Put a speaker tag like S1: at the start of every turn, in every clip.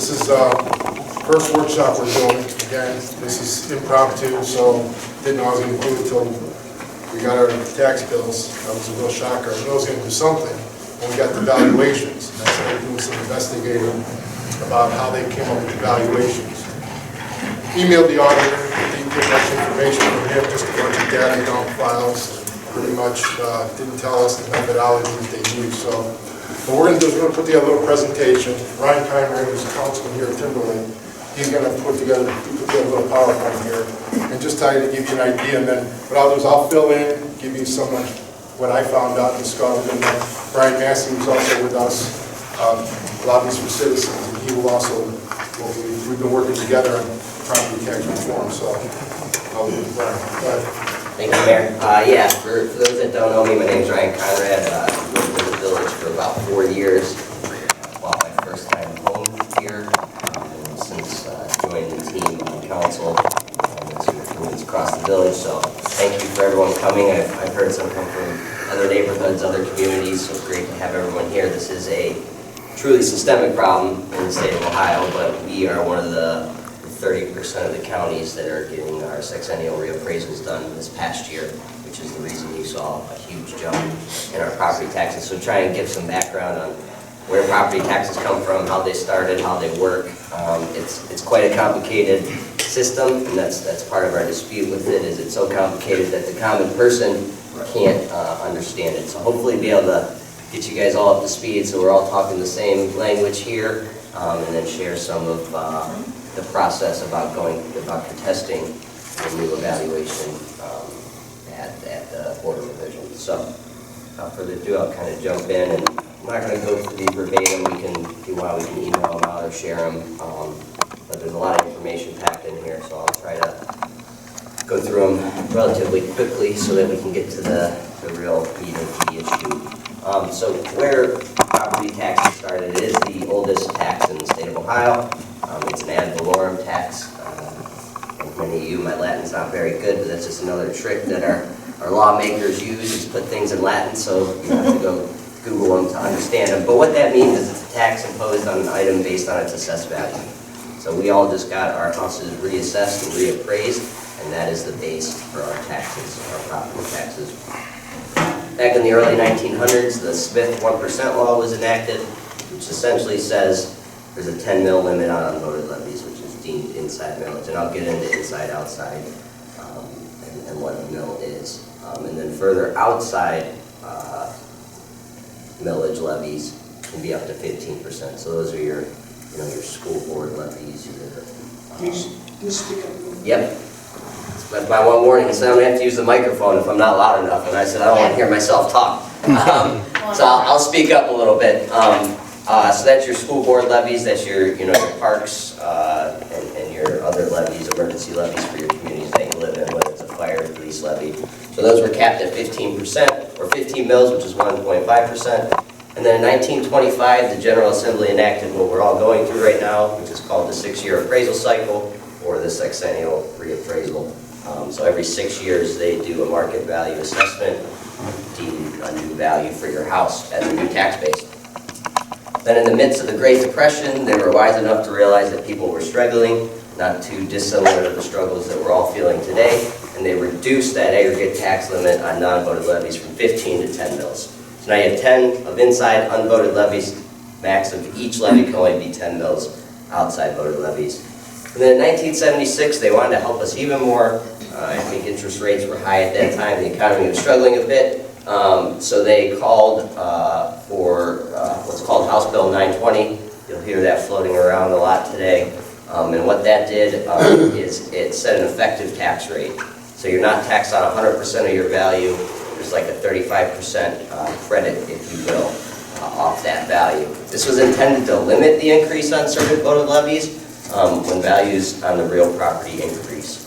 S1: This is first workshop we're doing. Again, this is impromptu, so didn't know I was going to do it until we got our tax bills. That was a real shocker. I knew I was going to do something when we got the valuations. And I started doing some investigating about how they came up with the valuations. Emailed the auditor, didn't get much information from him, just a bunch of data dump files. Pretty much didn't tell us the methodology that they use. So what we're going to do is we're going to put together a little presentation. Ryan Konrad, who's a councilman here at Timberlake, he's going to put together a little PowerPoint here and just tell you to give you an idea. And then what I'll do is I'll fill in, give you some of what I found out and discovered. And then Brian Massey, who's also with us, lobbies for citizens, and he will also, we've been working together on property tax reform. So I'll leave it Brian. Go ahead.
S2: Thank you, Mayor. Yeah, for those that don't know me, my name is Ryan Konrad. I've lived in the village for about 4 years. Well, my first time home here, and since joining the team on council, and some improvements across the village. So thank you for everyone coming. I've heard some come from other neighborhoods, other communities, so it's great to have everyone here. This is a truly systemic problem in the state of Ohio, but we are one of the 30% of the counties that are getting our sexennial reappraisals done this past year, which is the reason you saw a huge jump in our property taxes. So try and give some background on where property taxes come from, how they started, how they work. It's quite a complicated system, and that's part of our dispute with it, is it's so complicated that the common person can't understand it. So hopefully be able to get you guys all up to speed so we're all talking the same language here, and then share some of the process about contesting the new evaluation at the Board of Revision. So, without further ado, I'll kind of jump in, and I'm not going to go through these verbatim. We can, if you want, we can email them out or share them. But there's a lot of information packed in here, so I'll try to go through them relatively quickly so that we can get to the real meat of the issue. So, where property taxes started, it is the oldest tax in the state of Ohio. It's an ad valorem tax. Like many of you, my Latin's not very good, but that's just another trick that our lawmakers use, is put things in Latin, so you have to go Google them to understand them. But what that means is it's a tax imposed on an item based on its assessed value. So we all just got our houses reassessed and reappraised, and that is the base for our taxes, our property taxes. Back in the early 1900s, the Smith 1% law was enacted, which essentially says there's a 10 mil limit on unvoted levies, which is deemed inside millage, and I'll get into inside, outside, and what a mill is. And then further outside millage levies can be up to 15%. So those are your, your school board levies. Yep. But by one warning, so I'm going to have to use the microphone if I'm not loud enough. And I said, I don't want to hear myself talk. So I'll speak up a little bit. So that's your school board levies, that's your, your parks, and your other levies, emergency levies for your communities that you live in, whether it's a fire or police levy. So those were capped at 15%, or 15 mils, which is 1.5%. And then in 1925, the General Assembly enacted what we're all going through right now, which is called the 6-year appraisal cycle, or the sexennial reappraisal. So every 6 years, they do a market value assessment, deem a new value for your house as a new tax base. Then in the midst of the Great Depression, they were wise enough to realize that people were struggling, not too dissimilar to the struggles that we're all feeling today, and they reduced that aggregate tax limit on non-voted levies from 15 to 10 mils. So now you have 10 of inside unvoted levies, max of each levy can only be 10 mils outside voted levies. And then in 1976, they wanted to help us even more. I think interest rates were high at that time, the economy was struggling a bit. So they called for what's called House Bill 920. You'll hear that floating around a lot today. And what that did is it set an effective tax rate. So you're not taxed on 100% of your value. There's like a 35% credit, if you will, off that value. This was intended to limit the increase on certain voted levies when values on the real property increase.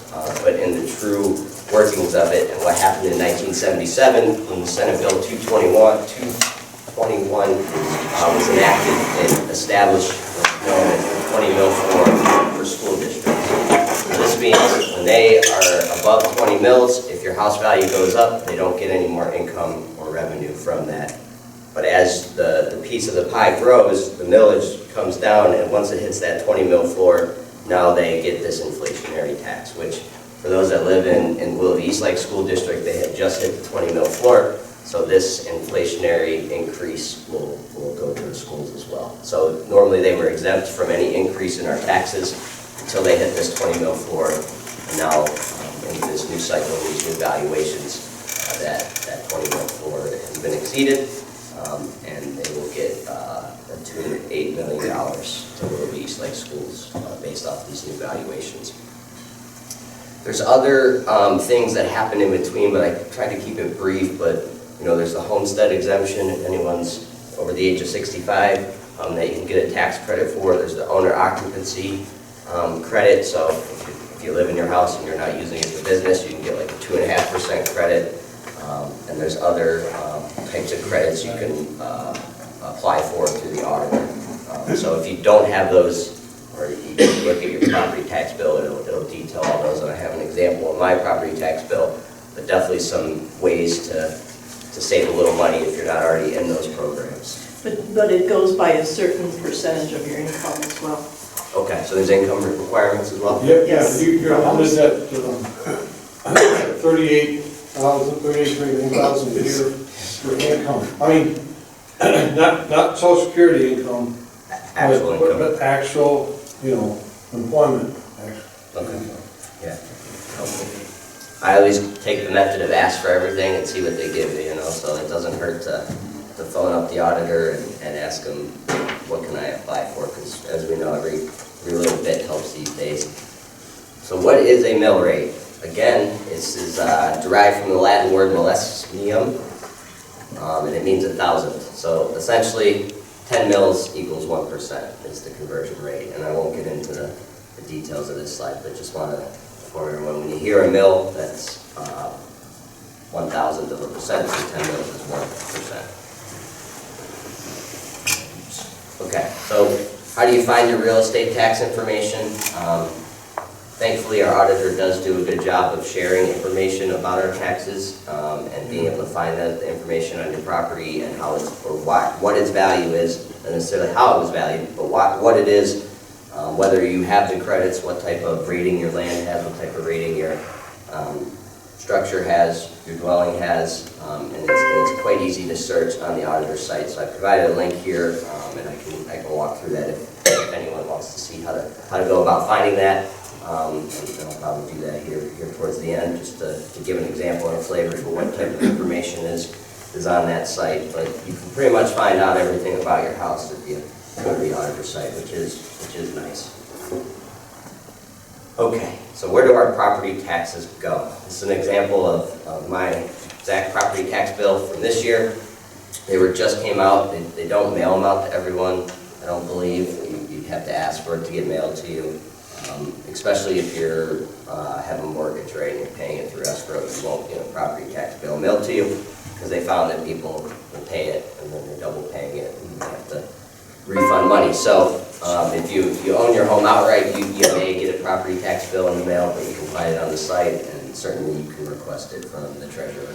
S2: But in the true workings of it, and what happened in 1977 when the Senate Bill 221 was enacted and established what's known as the 20 mil floor for school districts. So this means when they are above 20 mils, if your house value goes up, they don't get any more income or revenue from that But as the piece of the pie grows, the millage comes down, and once it hits that 20 mil floor, now they get this inflationary tax, which for those that live in Willoughby East Lake School District, they had just hit the 20 mil floor, so this inflationary increase will go to the schools as well. So normally they were exempt from any increase in our taxes until they hit this 20 mil floor, and now into this new cycle, these new valuations, that 20 mil floor has been exceeded, and they will get to $8 million to Willoughby East Lake Schools based off these new valuations. There's other things that happen in between, but I tried to keep it brief. But there's the homestead exemption if anyone's over the age of 65 that you can get a tax credit for. There's the owner occupancy credit. So if you live in your house and you're not using it for business, you can get like a 2.5% credit. And there's other types of credits you can apply for through the auditor. So if you don't have those, or you can look at your property tax bill, it'll detail all those, and I have an example of my property tax bill, but definitely some ways to save a little money if you're not already in those programs.
S3: But it goes by a certain percentage of your income as well.
S2: Okay, so there's income requirements as well?
S4: Yep,
S3: Yes.
S4: yeah, you're limited at 39,000 a year for income. I mean, not Social Security income,
S2: Actual income.
S4: but actual, employment.
S2: Okay. Yeah. I always take the method of ask for everything and see what they give you, so it doesn't hurt to phone up the auditor and ask them, what can I apply for? Because as we know, every little bit helps these days. So what is a mill rate? Again, this is derived from the Latin word millesium, and it means 1,000. So essentially, 10 mils equals 1% is the conversion rate. And I won't get into the details of this slide, but just want to inform everyone, when you hear a mill, that's 1,000th of a percent, so 10 mils is 1%. Okay, so how do you find your real estate tax information? Thankfully, our auditor does do a good job of sharing information about our taxes and being able to find that information on your property and how it's, or what its value is, not necessarily how it was valued, but what it is, whether you have the credits, what type of rating your land has, what type of rating your structure has, your dwelling has, and it's quite easy to search on the auditor's site. So I provided a link here, and I can walk through that if anyone wants to see how to go about finding that. And I'll probably do that here towards the end, just to give an example and a flavor for what type of information is on that site. But you can pretty much find out everything about your house if you go to the auditor site, which is nice. Okay, so where do our property taxes go? This is an example of my exact property tax bill from this year. They just came out. They don't mail them out to everyone, I don't believe. You have to ask for it to get mailed to you. Especially if you have a mortgage, right, and you're paying it through escrow, you won't get a property tax bill mailed to you because they found that people will pay it and then they're double paying it and you have to refund money. So if you own your home outright, you may get a property tax bill in the mail, but you can find it on the site, and certainly you can request it from the treasurer,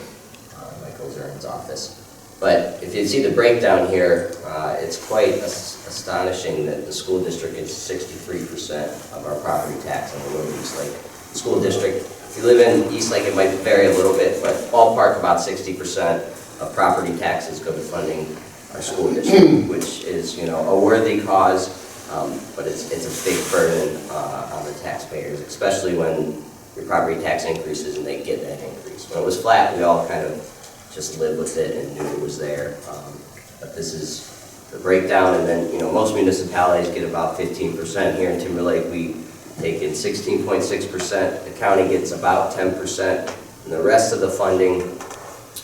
S2: Michael Zern's office. But if you see the breakdown here, it's quite astonishing that the school district is 63% of our property tax in the Willoughby East Lake School District. If you live in East Lake, it might vary a little bit, but ballpark about 60% of property taxes go to funding our school district, which is a worthy cause, but it's a big burden on the taxpayers, especially when your property tax increases and they get that increase. When it was flat, we all kind of just lived with it and knew it was there. But this is the breakdown, and then most municipalities get about 15%. Here in Timberlake, we take in 16.6%. The county gets about 10%, and the rest of the funding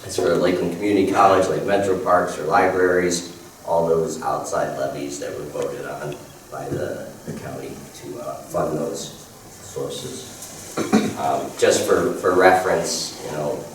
S2: is for Lakeland Community College, like Metro Parks or libraries, all those outside levies that were voted on by the county to fund those sources. Just for reference,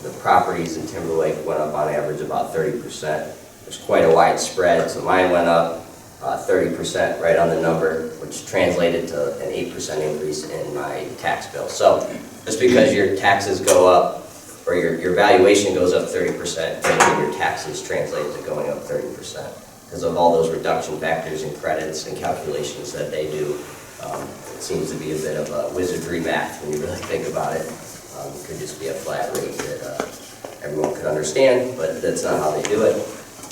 S2: the properties in Timberlake went up on average about 30%. There's quite a wide spread, so mine went up 30% right on the number, which translated to an 8% increase in my tax bill. So just because your taxes go up, or your valuation goes up 30%, and your taxes translate to going up 30%. Because of all those reduction factors and credits and calculations that they do, it seems to be a bit of a wizardry math when you really think about it. It could just be a flat rate that everyone could understand, but that's not how they do it.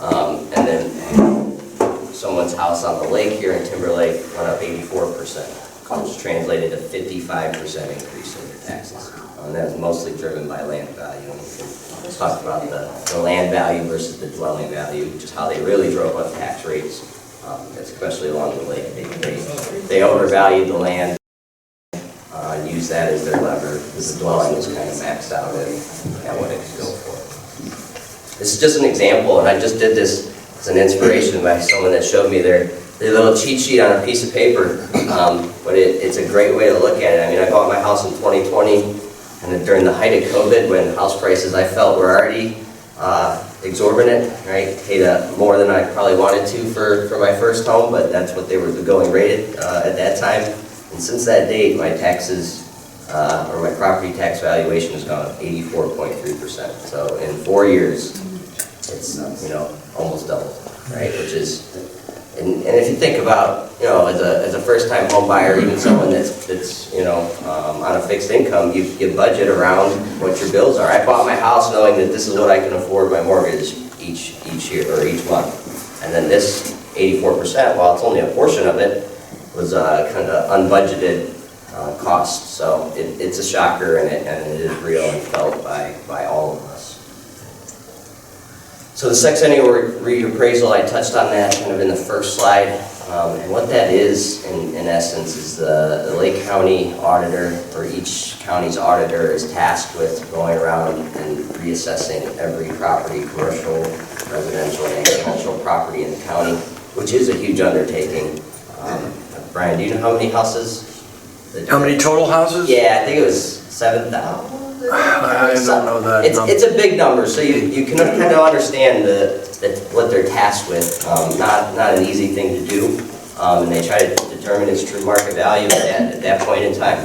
S2: And then someone's house on the lake here in Timberlake went up 84%, which translated to 55% increase in their taxes. And that was mostly driven by land value. And we can talk about the land value versus the dwelling value, just how they really drove up tax rates, especially along the lake. They overvalued the land and used that as their lever, because the dwelling was kind of maxed out at what it could go for. This is just an example, and I just did this as an inspiration by someone that showed me their little cheat sheet on a piece of paper, but it's a great way to look at it. I mean, I bought my house in 2020, and during the height of COVID, when house prices I felt were already exorbitant, right? Paid more than I probably wanted to for my first home, but that's what they were going rated at that time. And since that date, my taxes, or my property tax valuation has gone up 84.3%. So in 4 years, it's almost double, right? Which is, and if you think about, as a first-time home buyer, even someone that's on a fixed income, you budget around what your bills are. I bought my house knowing that this is what I can afford my mortgage each year or each month, and then this 84%, while it's only a portion of it, was kind of unbudgeted cost. So it's a shocker, and it is real and felt by all of us. So the sexennial reappraisal, I touched on that kind of in the first slide. And what that is, in essence, is the Lake County auditor, or each county's auditor, is tasked with going around and reassessing every property, commercial, residential, and agricultural property in the county, which is a huge undertaking. Brian, do you know how many houses?
S5: How many total houses?
S2: Yeah, I think it was 7,000.
S5: I don't know that.
S2: It's a big number, so you can kind of understand what they're tasked with. Not an easy thing to do, and they try to determine its true market value at that point in time.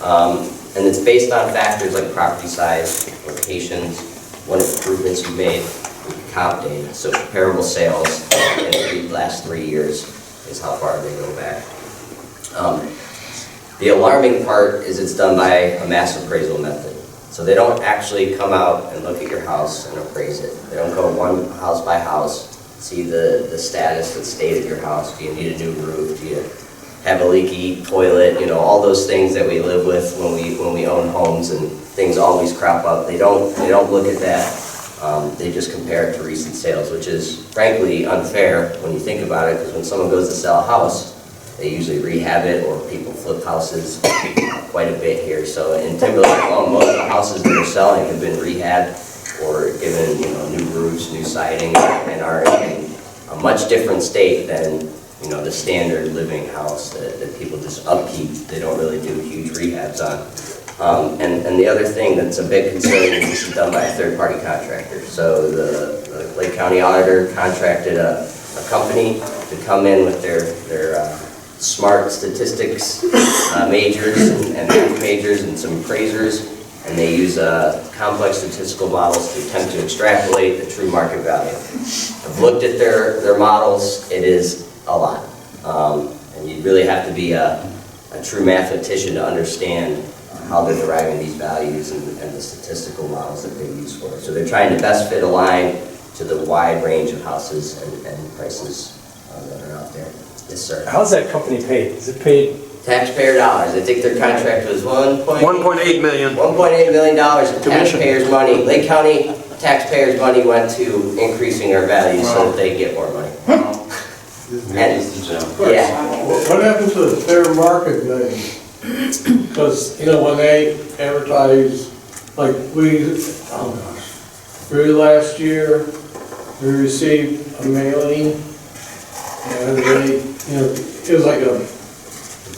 S2: And it's based on factors like property size, locations, what improvements you made, comp data. So comparable sales in the last 3 years is how far they go back. The alarming part is it's done by a mass appraisal method. So they don't actually come out and look at your house and appraise it. They don't go one house by house, see the status, the state of your house. Do you need a new roof? Do you have a leaky toilet? All those things that we live with when we own homes, and things always crop up. They don't look at that. They just compare it to recent sales, which is frankly unfair when you think about it, because when someone goes to sell a house, they usually rehab it, or people flip houses quite a bit here. So in Timberlake alone, most of the houses that are selling have been rehabbed or given new roofs, new siding, and are in a much different state than the standard living house that people just upkeep. They don't really do huge rehabs on. And the other thing that's a bit concerning is this is done by a third-party contractor. So the Lake County auditor contracted a company to come in with their smart statistics majors and math majors and some appraisers, and they use complex statistical models to attempt to extrapolate the true market value. I've looked at their models. It is a lot, and you really have to be a true mathematician to understand how they're deriving these values and the statistical models that they use for it. So they're trying to best fit a line to the wide range of houses and prices that are out there. Yes, sir.
S6: How's that company paid? Is it paid?
S2: Taxpayer dollars. I think their contract was
S5: $1.8 million.
S2: $1.8 million of taxpayers' money. Lake County taxpayers' money went to increasing our values so that they get more money. And, yeah.
S4: What happened to the fair market value? Because, when they advertise, like last year, we received a mailing, and they, it was like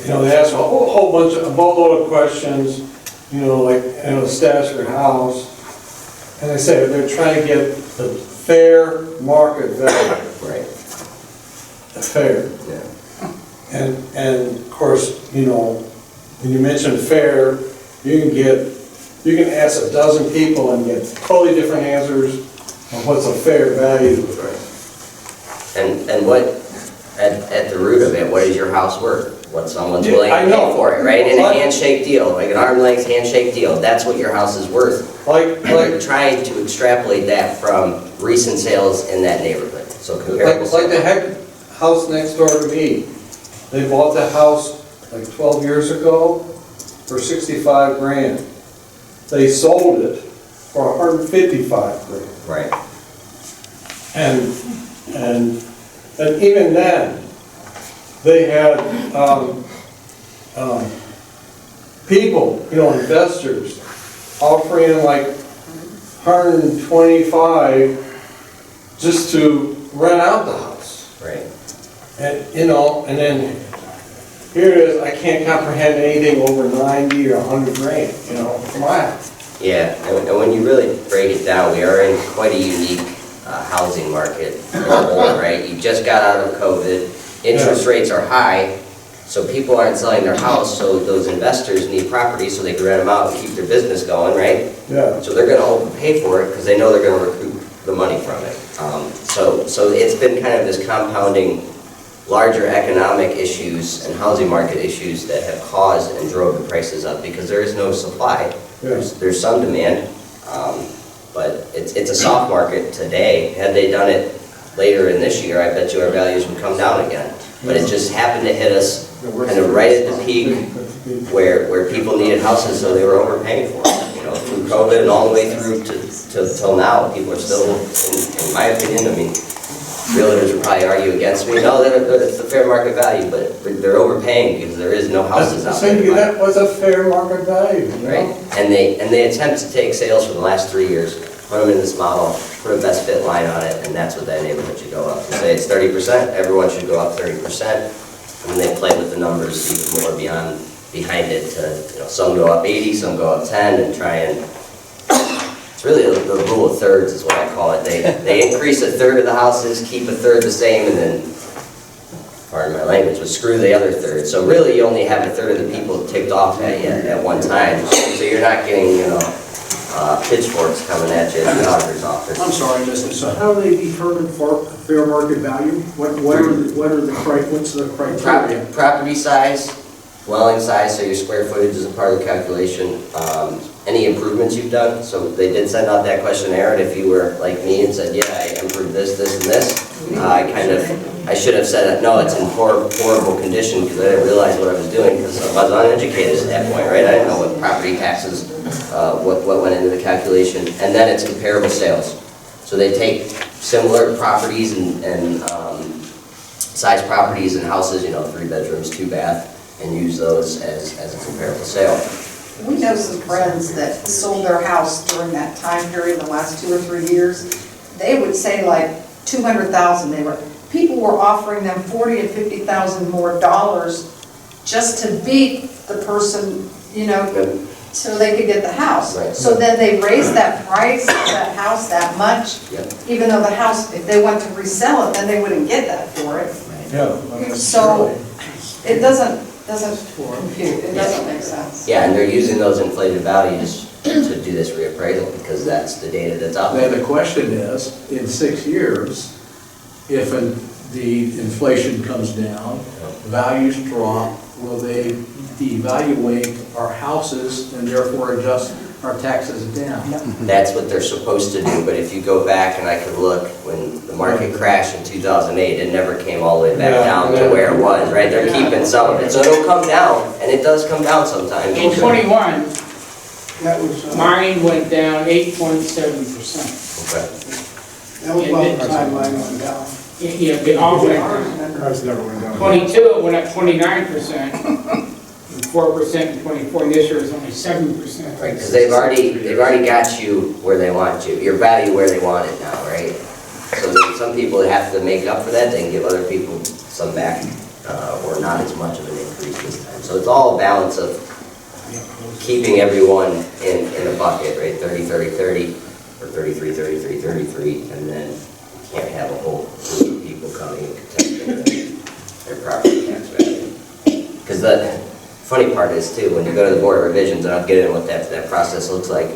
S4: they asked a whole bunch of, a boatload of questions, the status of your house, and they said they're trying to get the fair market value.
S2: Right.
S4: The fair.
S2: Yeah.
S4: And of course, when you mention fair, you can get you can ask a dozen people and get totally different answers on what's a fair value.
S2: And what, at the root of it, what is your house worth? What someone's
S4: Yeah,
S2: willing to
S4: I
S2: pay
S4: know.
S2: for it, right? In a
S4: Like-
S2: handshake deal, like an arm length handshake deal, that's what your house is worth. And they're trying to extrapolate that from recent sales in that neighborhood, so comparable
S4: Like the
S2: sales.
S4: heck house next door to me, they bought the house like 12 years ago for 65 grand. They sold it for 155 grand.
S2: Right,
S4: And even then, they had, people, investors, offering like 125 just to rent out the house.
S2: right.
S4: And, and then here it is, I can't comprehend anything over 90 or 100 grand, for my house.
S2: Yeah, and when you really break it down, we are in quite a unique housing market as a whole, right? You just got out of COVID, interest rates are high, so people aren't selling their house, so those investors need property so they can rent them out and keep their business going, right?
S4: Yeah.
S2: So they're gonna overpay for it because they know they're gonna recoup the money from it. So it's been kind of this compounding larger economic issues and housing market issues that have caused and drove the prices up because there is no supply. There's some demand, but it's a soft market today. Had they done it later in this year, I bet you our values would come down again. But it just happened to hit us kind of right at the peak where people needed houses, so they were overpaying for it. Through COVID and all the way through till now, people are still, in my opinion, I mean, realtors would probably argue against me. No, it's the fair market value, but they're overpaying because there is no houses out there.
S4: That was a fair market value,
S2: Right, and they attempt to take sales for the last 3 years, put them in this model, put a best fit line on it, and that's what that neighborhood should go up. So say it's 30%, everyone should go up 30%, and then they play with the numbers even more behind it to, some go up 80, some go up 10, and try and, it's really the rule of thirds is what I call it. They increase a third of the houses, keep a third the same, and then, pardon my language, but screw the other third. So really, you only have a third of the people ticked off at you at one time. So you're not getting, pitchforks coming at you at the auditor's office.
S7: I'm sorry, Mr. So how do they determine fair market value? What's the criteria?
S2: Property size, dwelling size, so your square footage is a part of the calculation. Any improvements you've done, so they did send out that questionnaire, and if you were like me and said, yeah, I improved this, this, and this, I should have said, no, it's in horrible condition, because I didn't realize what I was doing, because I was uneducated at that point, right? I didn't know what property taxes, what went into the calculation, and then it's comparable sales. So they take similar properties and size properties and houses, 3 bedrooms, 2 bath, and use those as a comparable sale.
S8: We know some friends that sold their house during that time period, the last 2 or 3 years. They would say like 200,000. People were offering them 40 and 50,000 more dollars just to beat the person, so they could get the house.
S2: Right.
S8: So then they raised that price of that house that much, even though the house, if they went to resell it, then they wouldn't get that for it.
S4: Yeah.
S8: So it doesn't compute, it doesn't make sense.
S2: Yeah, and they're using those inflated values to do this reappraisal because that's the data that's out
S7: Then
S2: there.
S7: the question is, in 6 years, if the inflation comes down, values drop, will they devaluate our houses and therefore adjust our taxes down?
S2: That's what they're supposed to do, but if you go back and I could look, when the market crashed in 2008, it never came all the way back down to where it was, right? They're keeping some of it, so it'll come down, and it does come down sometimes.
S9: In '21, mine went down 8.7%.
S2: Okay.
S9: That was about the time mine went down. Yeah, it all went down.
S1: Ours never went down.
S9: 22, it went up 29%, and 4% in '24, and this year is only 7%.
S2: Right, because they've already got you where they want you, your value where they want it now, right? So some people have to make up for that, they can give other people some back, or not as much of an increase this time. So it's all a balance of keeping everyone in a bucket, right? 30, 30, 30, or 33, 33, 33, and then you can't have a whole group of people coming and contesting their property tax value. Because funny part is too, when you go to the Board of Revisions, and I'll get into what that process looks like,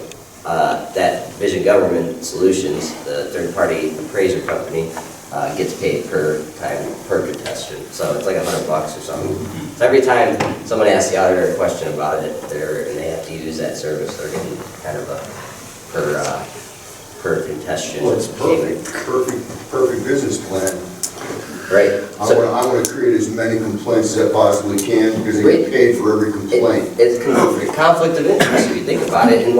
S2: that Vision Government Solutions, the third-party appraiser company, gets paid per contestation. So it's like $100 or something. So every time someone asks the auditor a question about it, and they have to use that service, they're getting kind of a per contestation.
S10: Well, it's
S2: payment.
S10: perfect business plan.
S2: Right.
S10: I want to create as many complaints as I possibly can, because they get paid for every complaint.
S2: It's conflict of interest, if you think about it, and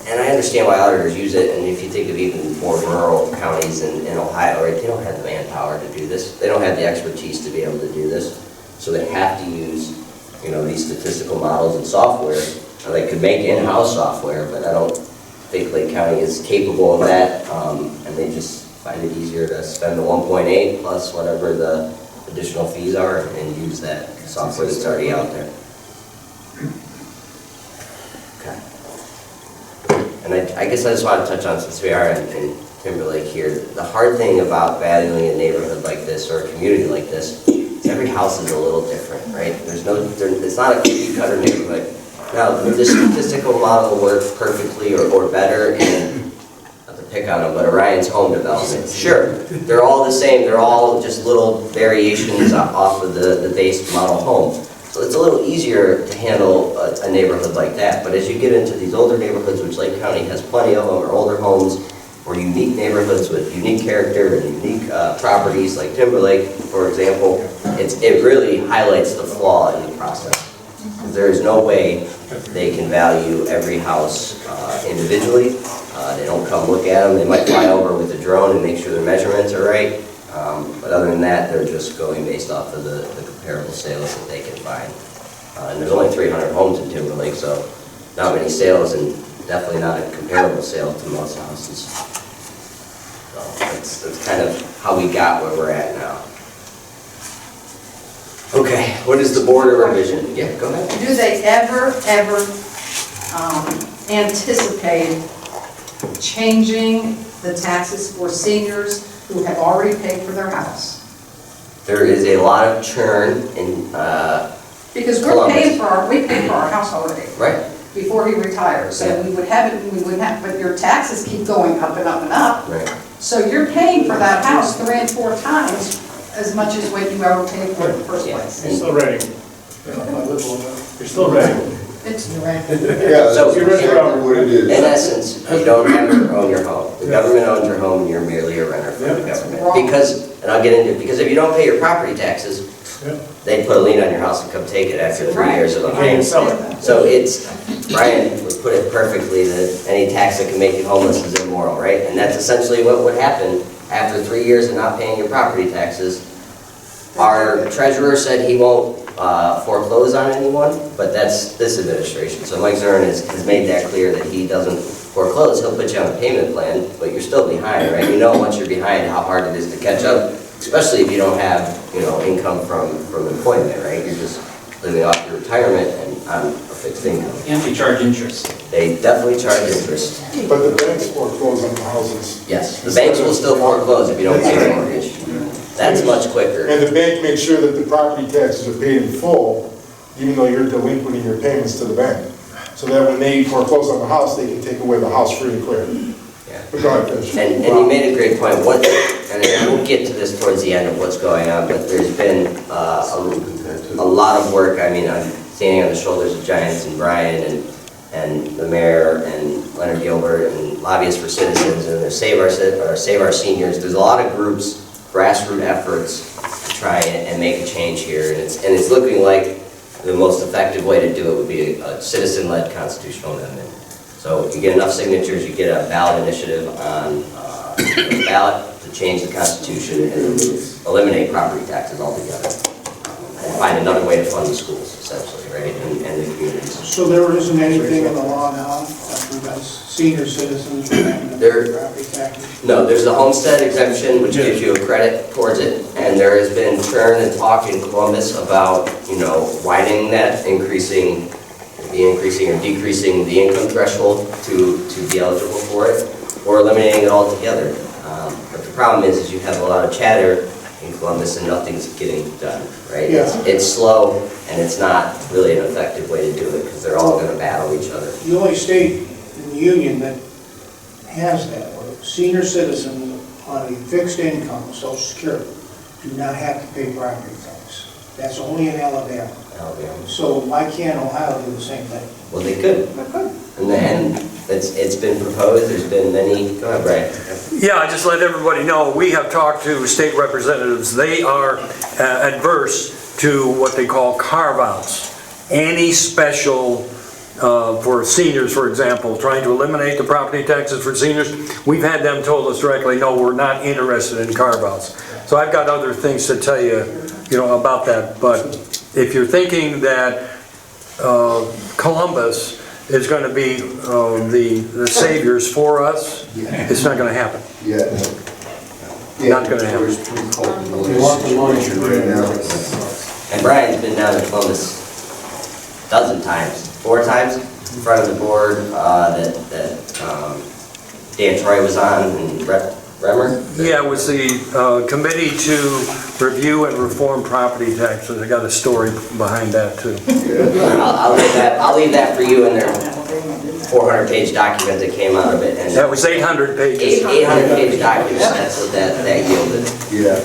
S2: and I understand why auditors use it, and if you think of even more rural counties in Ohio, right, they don't have the manpower to do this. They don't have the expertise to be able to do this, so they have to use, these statistical models and software. Now, they could make in-house software, but I don't think Lake County is capable of that, and they just find it easier to spend the 1.8 plus whatever the additional fees are and use that software that's already out there. Okay. And I guess I just want to touch on, since we are in Timberlake here, the hard thing about valuing a neighborhood like this or a community like this is every house is a little different, right? It's not a cookie cutter neighborhood. Now, the statistical model works perfectly or better in, not to pick on them, but Orion's home development. Sure, they're all the same. They're all just little variations off of the base model home. So it's a little easier to handle a neighborhood like that. But as you get into these older neighborhoods, which Lake County has plenty of them, or older homes, or unique neighborhoods with unique character and unique properties like Timberlake, for example, it really highlights the flaw in the process. There is no way they can value every house individually. They don't come look at them. They might fly over with a drone and make sure their measurements are right. But other than that, they're just going based off of the comparable sales that they can find. And there's only 300 homes in Timberlake, so not many sales, and definitely not a comparable sale to most houses. So that's kind of how we got where we're at now. Okay, what is the Board of Revision? Yeah, go ahead.
S8: Do they ever anticipate changing the taxes for seniors who have already paid for their house?
S2: There is a lot of churn in
S8: Because we pay for our house already.
S2: Right.
S8: Before he retires, so we would have it, but your taxes keep going up and up and up.
S2: Right.
S8: So you're paying for that house 3 and 4 times as much as what you ever paid for it in the first place.
S6: You're still ready. You're still ready.
S8: It's right.
S10: Yeah,
S2: So-
S10: that's exactly what it is.
S2: In essence, you don't ever own your home. The government owns your home, and you're merely a renter for the government.
S8: Wrong.
S2: And I'll get into it, because if you don't pay your property taxes, they put a lien on your house and come take it after 3 years of
S6: You can't
S2: unpayment.
S6: sell it.
S2: So Brian would put it perfectly, that any tax that can make you homeless is immoral, right? And that's essentially what would happen after 3 years of not paying your property taxes. Our treasurer said he won't foreclose on anyone, but that's this administration. So Mike Zern has made that clear, that he doesn't foreclose. He'll put you on a payment plan, but you're still behind, right? You know, once you're behind, how hard it is to catch up, especially if you don't have, income from employment, right? You're just living off your retirement and on a fixed income.
S9: And they charge interest.
S2: They definitely charge interest.
S1: But the banks foreclose on the houses.
S2: Yes, the banks will still foreclose if you don't pay your mortgage. That's much quicker.
S1: And the bank makes sure that the property taxes are paid in full, even though you're delinquent in your payments to the bank. So that when they foreclose on the house, they can take away the house free and clear.
S2: Yeah.
S1: But go ahead, finish.
S2: And you made a great point. And we'll get to this towards the end of what's going on, but there's been a lot of work. I mean, I'm standing on the shoulders of giants, and Brian and the mayor and Leonard Gilbert and lobbyists for citizens, and there's Save Our Seniors. There's a lot of groups, grassroots efforts to try and make a change here, and it's looking like the most effective way to do it would be a citizen-led constitutional amendment. So if you get enough signatures, you get a ballot initiative on the ballot to change the Constitution and eliminate property taxes altogether. And find another way to fund the schools, essentially, right, and the communities.
S11: So there isn't anything in the law now that prevents senior citizens from having to
S2: There-
S11: pay property taxes?
S2: No, there's the homestead exemption, which gives you a credit towards it, and there has been churn and talk in Columbus about, widening that, increasing or decreasing the income threshold to be eligible for it, or eliminating it altogether. But the problem is you have a lot of chatter, in Columbus and nothing's getting done, right?
S11: Yeah.
S2: It's slow and it's not really an effective way to do it because they're all gonna battle each other.
S11: The only state in the union that has that, where senior citizens on a fixed income, Social Security, do not have to pay property tax. That's only in Alabama.
S2: Alabama.
S11: So why can't Ohio do the same thing?
S2: Well, they could. And then it's been proposed, there's been many, go ahead, Brian.
S5: Yeah, I just let everybody know, we have talked to state representatives. They are adverse to what they call carve-outs. Any special for seniors, for example, trying to eliminate the property taxes for seniors, we've had them told us directly, no, we're not interested in carve-outs. So I've got other things to tell you, about that. But if you're thinking that Columbus is going to be the saviors for us, it's not going to happen.
S10: Yeah.
S5: Not gonna happen.
S10: There's three cultural
S4: They want the money.
S10: issues right now.
S2: And Brian's been down to Columbus a dozen times, 4 times in front of the board that Dan Troy was on and Remmer.
S5: Yeah, it was the committee to review and reform property taxes. I got a story behind that too.
S2: I'll leave that for you in their 400-page document that came out of it. And
S5: That was 800 pages.
S2: 800-page document, that's what that yielded.
S10: Yeah.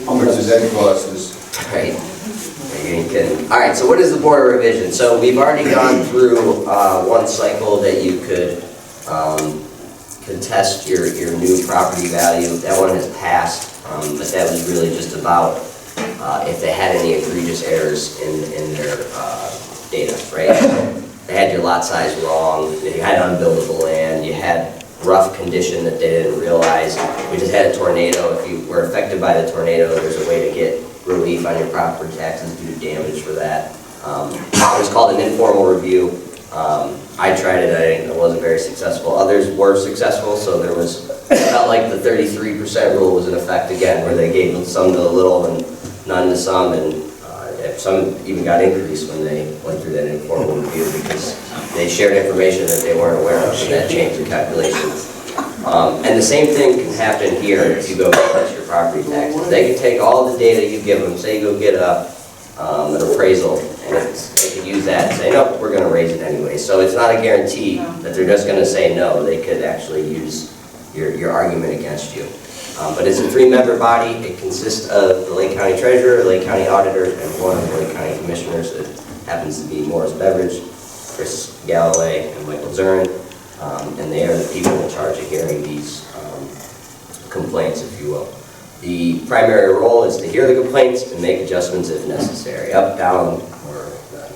S10: How much does that cost us?
S2: Right. You ain't kidding. All right, so what is the Board of Revision? So we've already gone through one cycle that you could contest your new property value. That one has passed, but that was really just about if they had any egregious errors in their data, right? They had your lot size wrong, you had unbuildable land, you had rough condition that they didn't realize. We just had a tornado. If you were affected by the tornado, there's a way to get relief on your property taxes due to damage for that. It was called an informal review. I tried it, I wasn't very successful. Others were successful, so there was, it felt like the 33% rule was in effect again, where they gave some to a little and none to some, and some even got increased when they went through that informal review because they shared information that they weren't aware of, and that changed the calculations. And the same thing can happen here if you go test your property taxes. They can take all the data you give them, say you go get an appraisal, and they could use that and say, nope, we're going to raise it anyway. So it's not a guarantee that they're just going to say no. They could actually use your argument against you. But it's a 3-member body. It consists of the Lake County Treasurer, Lake County Auditor, and one of the Lake County Commissioners. It happens to be Morris Beveridge, Chris Galloway, and Michael Zern. And they are the people in charge of hearing these complaints, if you will. The primary role is to hear the complaints and make adjustments if necessary, up, down, or none.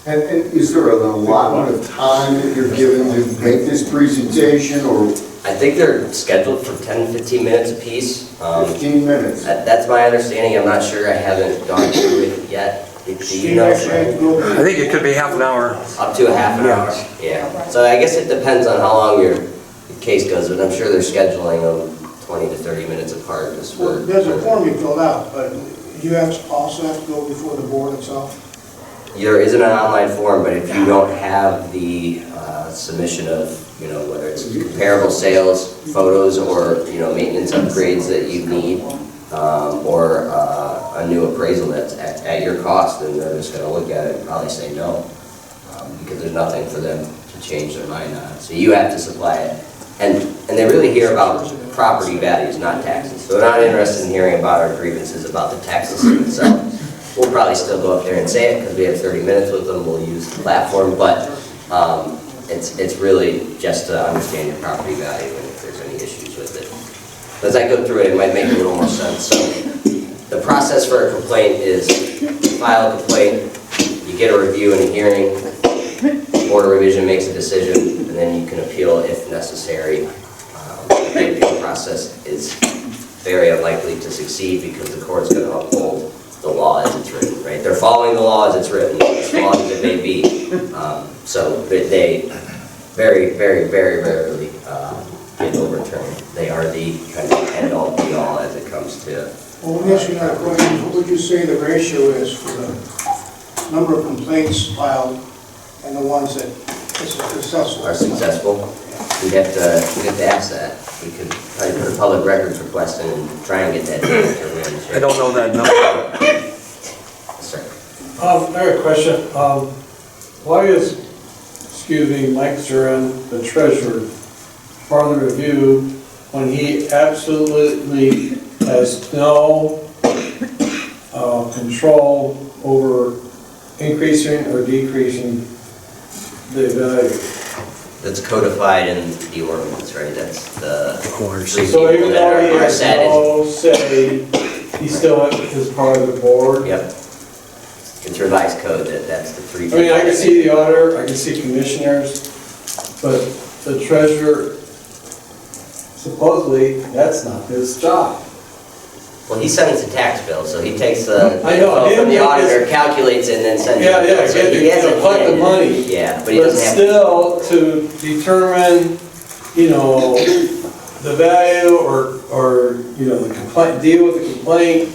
S10: And is there an allotment of time that you're given to make this presentation, or
S2: I think they're scheduled for 10, 15 minutes apiece.
S10: 15 minutes?
S2: That's my understanding. I'm not sure. I haven't gone through it yet. Do you know?
S5: I think it could be half an hour.
S2: Up to a half an hour. Yeah. So I guess it depends on how long your case goes, but I'm sure they're scheduling them 20 to 30 minutes apart.
S11: Well, there's a form you filled out, but you also have to go before the board itself?
S2: There isn't an online form, but if you don't have the submission of, whether it's comparable sales, photos, or, maintenance upgrades that you need, or a new appraisal that's at your cost, then they're just going to look at it and probably say no, because there's nothing for them to change their mind on. So you have to supply it. And they really hear about property values, not taxes. So they're not interested in hearing about our grievances about the tax system itself. We'll probably still go up there and say it because we have 30 minutes with them. We'll use the platform, but it's really just to understand your property value and if there's any issues with it. As I go through it, it might make a little more sense. So the process for a complaint is you file a complaint, you get a review and a hearing, the Board of Revision makes a decision, and then you can appeal if necessary. The appeal process is very unlikely to succeed because the court's going to uphold the law as it's written, right? They're following the law as it's written, as long as it may be. So they very, very, very rarely get overturned. They are the kind of end-all, be-all as it comes to.
S11: Well, let me ask you another question. What would you say the ratio is for the number of complaints filed and the ones that are successful?
S2: Are successful. We'd have to ask that. We could probably put a public records request in and try and get that data.
S5: I don't know that number.
S2: Yes, sir.
S4: I have a question. Why is, excuse me, Mike Zurin, the treasurer, part of the review when he absolutely has no control over increasing or decreasing the value?
S2: That's codified in the ordinance, right? That's the
S5: course.
S2: three
S4: So even
S2: people that
S4: though he
S2: are
S4: has
S2: set in.
S4: no say, he still is part of the board?
S2: Yep. It's revised code that's the three.
S4: I mean, I can see the auditor, I can see commissioners, but the treasurer, supposedly, that's not his job.
S2: Well, he sends the tax bill, so he takes the
S4: I know,
S2: info from the
S4: him,
S2: auditor, calculates it, and then sends it.
S4: Yeah, yeah,
S2: So he
S4: get
S2: hasn't
S4: to collect the
S2: handed-
S4: money.
S2: Yeah, but he
S4: But
S2: doesn't have.
S4: still, to determine, you know, the value or, you know, the complaint, deal with the complaint.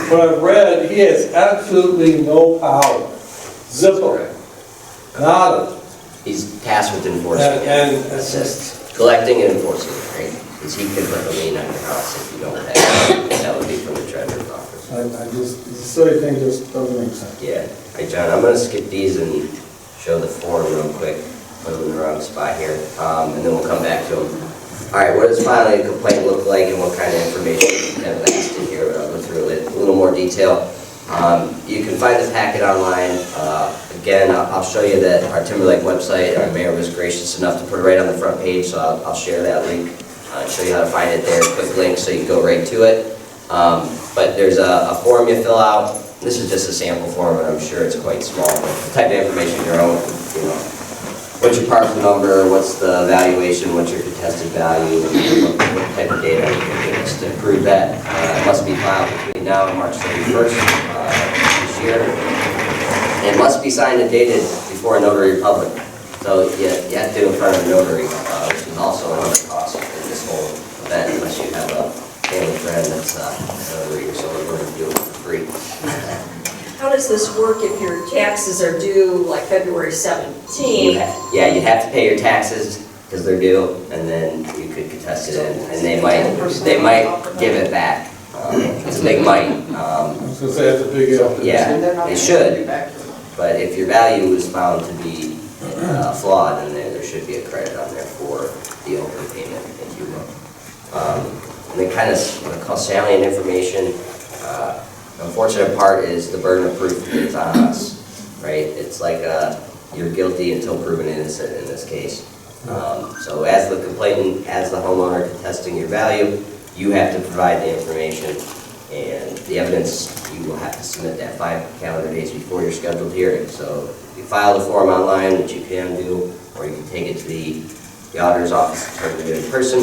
S4: What I've read, he has absolutely no power. Zippo. Nada.
S2: He's tasked with enforcement.
S4: And
S2: Assists, collecting and enforcing, right? Because he could put a lien on your house if you don't have it. That would be from the treasurer's office.
S4: I just, the silly thing just doesn't make sense.
S2: Yeah. Hey, John, I'm gonna skip these and show the form real quick. Put them in the wrong spot here, and then we'll come back to them. All right, what does filing a complaint look like and what kind of information have asked in here? But I'll go through it in a little more detail. You can find the packet online. Again, I'll show you that our Timberlake website, our mayor was gracious enough to put it right on the front page, so I'll share that link, show you how to find it there, quick link so you can go right to it. But there's a form you fill out. This is just a sample form, and I'm sure it's quite small. But the type of information your own, you know, what's your parcel number, what's the valuation, what's your contested value, and what type of data you can give us to prove that. It must be filed between now and March 31st this year. It must be signed and dated before a notary public. So you have to do it in front of a notary, which is also another cost in this whole event, unless you have a family friend that's a notary or so, we're going to do it for free.
S3: How does this work if your taxes are due like February 17th?
S2: Yeah, you have to pay your taxes because they're due, and then you could contest it in, and they might give it back. It's a big might.
S4: I was gonna say, that's a big help.
S2: Yeah, they should, but if your value is found to be flawed, then there should be a credit on there for the overpayment, if you will. And then kind of what I call salient information. The unfortunate part is the burden of proof is on us, right? It's like you're guilty until proven innocent in this case. So as the complainant, as the homeowner contesting your value, you have to provide the information and the evidence. You will have to submit that 5 calendar days before your scheduled hearing. So you file the form online, which you can do, or you can take it to the auditor's office and turn it in person.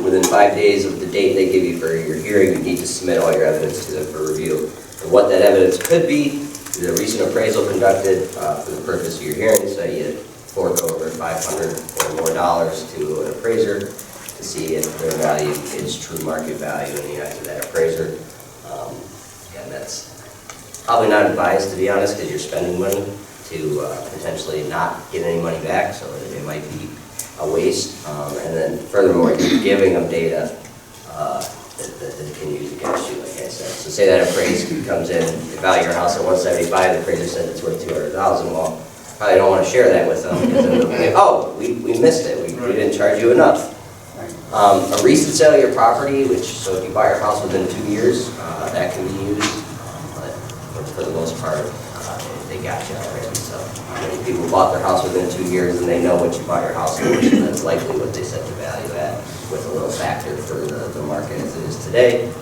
S2: Within 5 days of the date they give you for your hearing, you need to submit all your evidence to them for review. And what that evidence could be is a recent appraisal conducted for the purpose of your hearing, so you fork over $500 or more to an appraiser to see if their value is true market value in the eyes of that appraiser. And that's probably not advised, to be honest, because you're spending money to potentially not get any money back, so it might be a waste. And then furthermore, you're giving them data that they can use against you, like I said. So say that appraiser comes in, they value your house at $175, the appraiser said it's worth $200,000. Well, probably don't want to share that with them because then they'll say, oh, we missed it, we didn't charge you enough. A recent sale of your property, which, so if you buy your house within 2 years, that can be used, but for the most part, they got you already. So many people bought their house within 2 years and they know what you bought your house for, so that's likely what they set the value at, with a little factor for the market as it is today.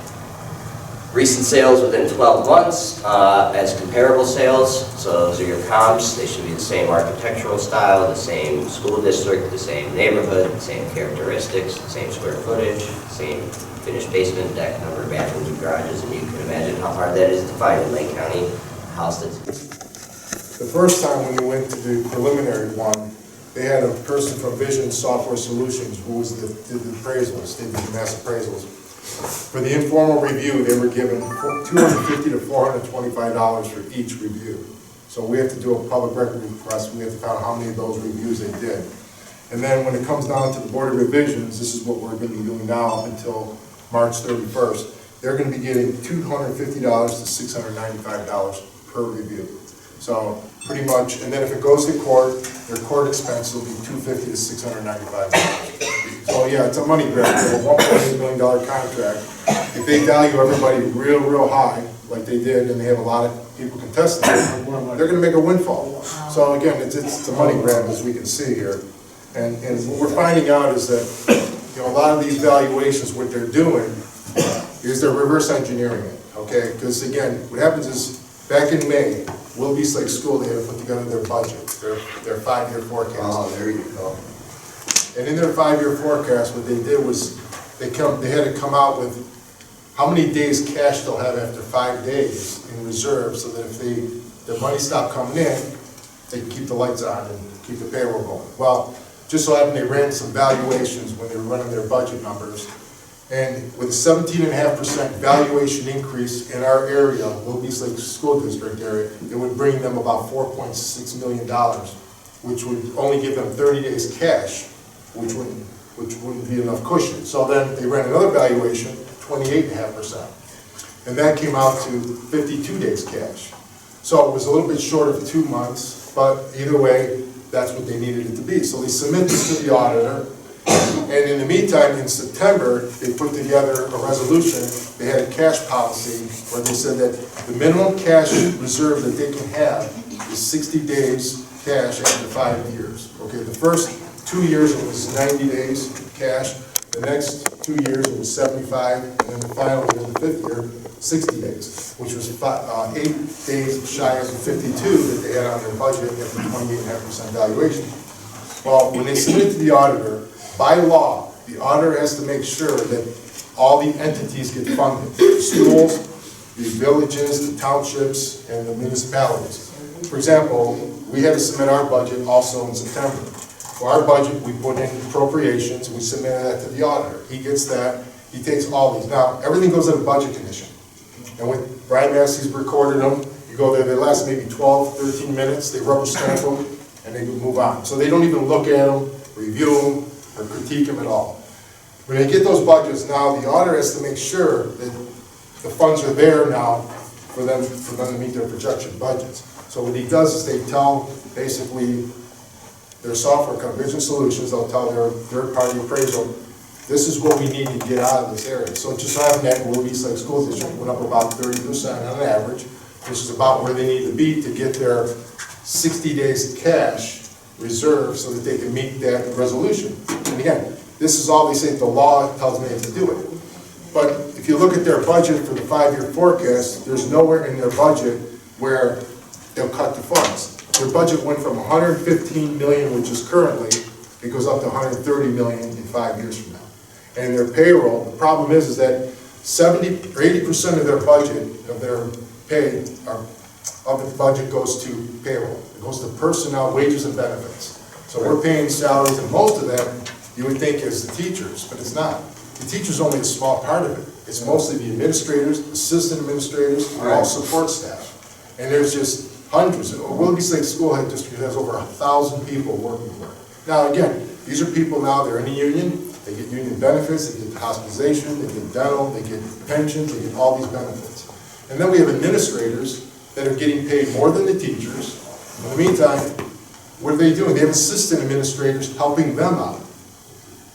S2: Recent sales within 12 months as comparable sales, so those are your comps. They should be the same architectural style, the same school district, the same neighborhood, the same characteristics, the same square footage, same finished basement, deck, number of bathrooms and garages, and you can imagine how hard that is to find in Lake County, a house that's...
S1: The first time when we went to the preliminary one, they had a person from Vision Software Solutions who was did the appraisals, did the mass appraisals. For the informal review, they were given $250 to $425 for each review. So we have to do a public record request, we have to find out how many of those reviews they did. And then when it comes down to the Board of Revisions, this is what we're gonna be doing now until March 31st. They're gonna be getting $250 to $695 per review. So pretty much, and then if it goes to court, their court expense will be $250 to $695. So yeah, it's a money grab, they have a $1.8 million contract. If they value everybody real high, like they did, and they have a lot of people contesting it, they're gonna make a windfall. So again, it's a money grab, as we can see here. And what we're finding out is that, you know, a lot of these valuations, what they're doing is they're reverse engineering it, okay? Because again, what happens is, back in May, Willoughby's Lake School, they had to put together their budget, their 5-year forecast.
S10: Oh, there you go.
S1: And in their 5-year forecast, what they did was, they had to come out with how many days cash they'll have after 5 days in reserve, so that if their money stopped coming in, they can keep the lights on and keep the payroll going. Well, just so happened they ran some valuations when they were running their budget numbers, and with a 17.5% valuation increase in our area, Willoughby's Lake School District area, it would bring them about $4.6 million, which would only give them 30 days cash, which wouldn't be enough cushion. So then they ran another valuation, 28.5%, and that came out to 52 days cash. So it was a little bit short of 2 months, but either way, that's what they needed it to be. So they submit this to the auditor, and in the meantime, in September, they put together a resolution. They had a cash policy where they said that the minimum cash reserve that they can have is 60 days cash after 5 years. Okay, the first 2 years it was 90 days cash, the next 2 years it was 75, and then the final year, the 5th year, 60 days, which was 8 days shy of the 52 that they had on their budget at the 28.5% valuation. Well, when they submit it to the auditor, by law, the auditor has to make sure that all the entities get funded. The schools, the villages, the townships, and the municipalities. For example, we had to submit our budget also in September. For our budget, we put in appropriations, and we submitted that to the auditor. He gets that, he takes all these. Now, everything goes in a budget commission. And when Brian Massey's recorded them, you go there, they last maybe 12, 13 minutes, they rubber stamp them, and they move on. So they don't even look at them, review them, or critique them at all. When they get those budgets now, the auditor has to make sure that the funds are there now for them to meet their projection budgets. So what he does is they tell basically their software company, Vision Solutions, they'll tell their third-party appraisal, this is what we need to get out of this area. So it just so happened that Willoughby's Lake School District went up about 30% on average, which is about where they need to be to get their 60 days cash reserve so that they can meet that resolution. And again, this is all they say, the law tells me to do it. But if you look at their budget for the 5-year forecast, there's nowhere in their budget where they'll cut the funds. Their budget went from 115 million, which is currently, it goes up to 130 million in 5 years from now. And their payroll, the problem is that 70 or 80% of their budget, of their pay, of the budget goes to payroll. It goes to personnel, wages, and benefits. So we're paying salaries, and most of them you would think is the teachers, but it's not. The teacher's only a small part of it. It's mostly the administrators, assistant administrators, and all support staff. And there's just hundreds. Willoughby's Lake School District has over 1,000 people working for it. Now again, these are people now, they're in a union, they get union benefits, they get hospitalization, they get dental, they get pensions, they get all these benefits. And then we have administrators that are getting paid more than the teachers. In the meantime, what are they doing? They have assistant administrators helping them out.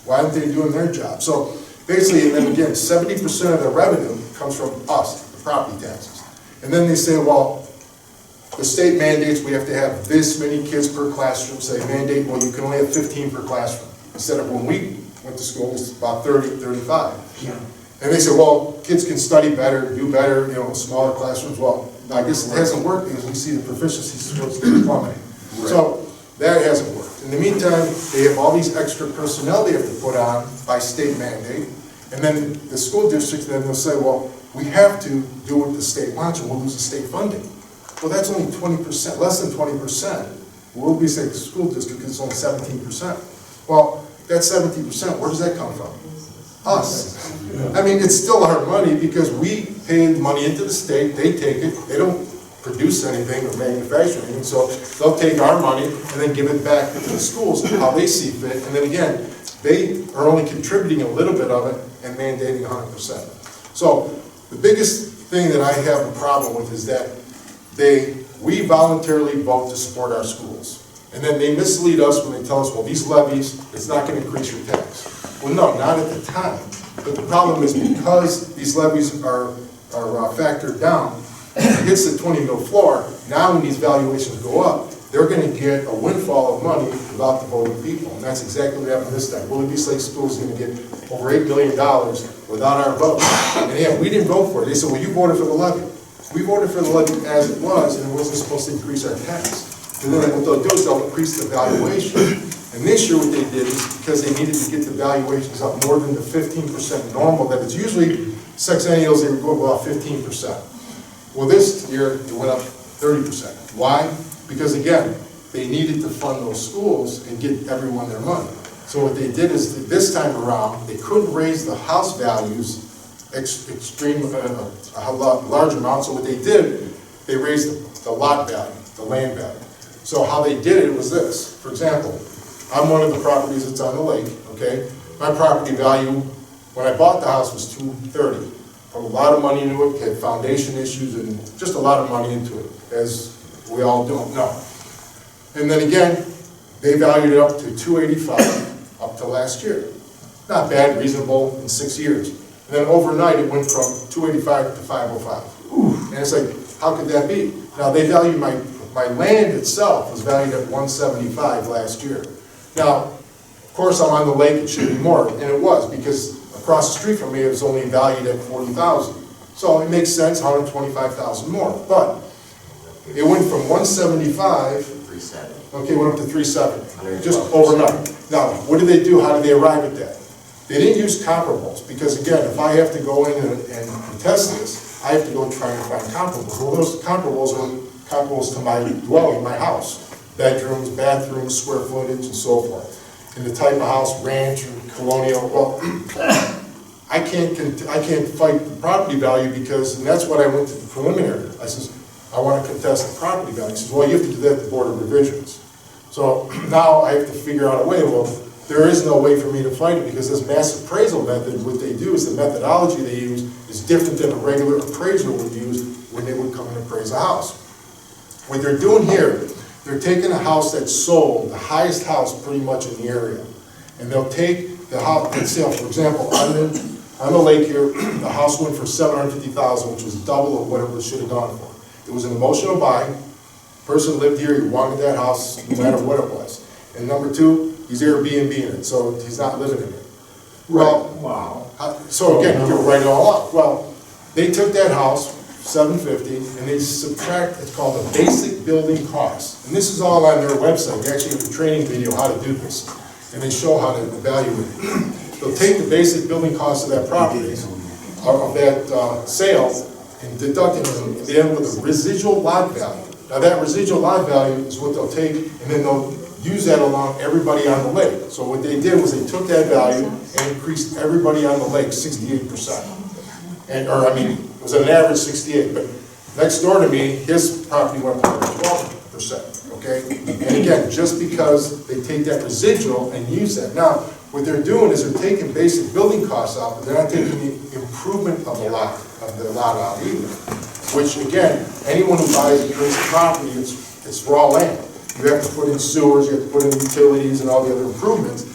S1: Why aren't they doing their job? So basically, and then again, 70% of their revenue comes from us, the property taxes. And then they say, well, the state mandates we have to have this many kids per classroom. Say mandate, well, you can only have 15 per classroom. Instead of when we went to school, it was about 30, 35. Yeah. And they say, well, kids can study better, do better, you know, smaller classrooms. Well, I guess it hasn't worked because we see the proficiency scores plummeting. Right. So that hasn't worked. In the meantime, they have all these extra personnel they have to put on by state mandate. And then the school districts, then they'll say, well, we have to do what the state wants or we'll lose the state funding. Well, that's only 20%, less than 20%. We'll be saying the school district is only 17%. Well, that 17%, where does that come from? Us. I mean, it's still our money because we pay money into the state, they take it, they don't produce anything or manufacture anything, so they'll take our money and then give it back to the schools, how they see fit, and then again, they are only contributing a little bit of it and mandating 100%. So the biggest thing that I have a problem with is that we voluntarily vote to support our schools. And then they mislead us when they tell us, well, these levies, it's not going to increase your tax. Well, no, not at the time. But the problem is because these levies are factored down, it hits the 20 mil floor, now when these valuations go up, they're going to get a windfall of money without the voting people. And that's exactly what happened this time. Willoughby Lake School is going to get over $8 billion without our vote. And yeah, we didn't vote for it. They said, well, you voted for the levy. We voted for the levy as it was, and it wasn't supposed to increase our tax. And then what they'll do is they'll increase the valuation. And this year what they did is because they needed to get the valuations up more than the 15% normal, that it's usually sexennials, they would go about 15%. Well, this year it went up 30%. Why? Because again, they needed to fund those schools and get everyone their money. So what they did is this time around, they couldn't raise the house values a large amount. So what they did, they raised the lot value, the land value. So how they did it was this. For example, I'm one of the properties that's on the lake, okay? My property value, when I bought the house, was $230. Put a lot of money into it, had foundation issues, and just a lot of money into it, as we all don't know. And then again, they valued it up to $285 up to last year. Not bad, reasonable in 6 years. And then overnight, it went from $285 to $505. And it's like, how could that be? Now, they value my land itself was valued at $175 last year. Now, of course, I'm on the lake, it should be more, and it was, because across the street from me, it was only valued at $40,000. So it makes sense, $125,000 more. But it went from $175, okay, went up to $370, just overnight. Now, what did they do? How did they arrive at that? They didn't use comparables, because again, if I have to go in and test this, I have to go try and find comparables. Well, those comparables are comparables to my dwelling, my house. Bedrooms, bathrooms, square footage, and so forth. And the type of house, ranch or colonial, well, I can't fight the property value because, and that's what I went to the preliminary. I says, I want to contest the property value. He says, well, you have to do that at the Board of Revisions. So now I have to figure out a way. Well, there is no way for me to fight it because this mass appraisal method, what they do is the methodology they use is different than a regular appraiser would use when they would come and appraise a house. What they're doing here, they're taking a house that's sold, the highest house pretty much in the area, and they'll take the house itself. For example, on the lake here, the house went for $750,000, which was double of what it should have gone for. It was an emotional buy. Person lived here, he wanted that house no matter what it was. And number two, he's Airbnb in it, so he's not living in it. Well, wow. So again, you write it all up. Well, they took that house, $750, and they subtract, it's called a basic building cost. And this is all on their website. They actually have a training video how to do this. And they show how to evaluate it. They'll take the basic building cost of that property, of that sale, and deduct it, and they end with a residual lot value. Now that residual lot value is what they'll take, and then they'll use that along everybody on the lake. So what they did was they took that value and increased everybody on the lake 68%. And, or I mean, it was an average 68, but next door to me, his property went up to 12%, okay? And again, just because they take that residual and use that. Now, what they're doing is they're taking basic building costs out, but they're not taking the improvement of the lot out either. Which again, anyone who buys a piece of property, it's raw land. You have to put in sewers, you have to put in utilities and all the other improvements.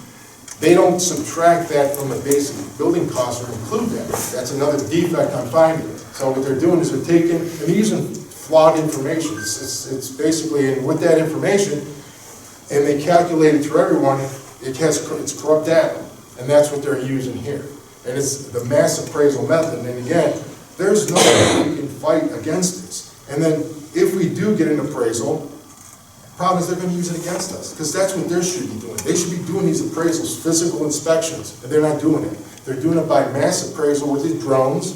S1: They don't subtract that from the basic building costs or include that. That's another defect I'm finding. So what they're doing is they're taking, and they're using flawed information. It's basically, and with that information, and they calculate it for everyone, it's corrupt data. And that's what they're using here. And it's the mass appraisal method. And again, there's no way we can fight against this. And then if we do get an appraisal, the problem is they're going to use it against us, because that's what they should be doing. They should be doing these appraisals, physical inspections, and they're not doing it. They're doing it by mass appraisal with the drones,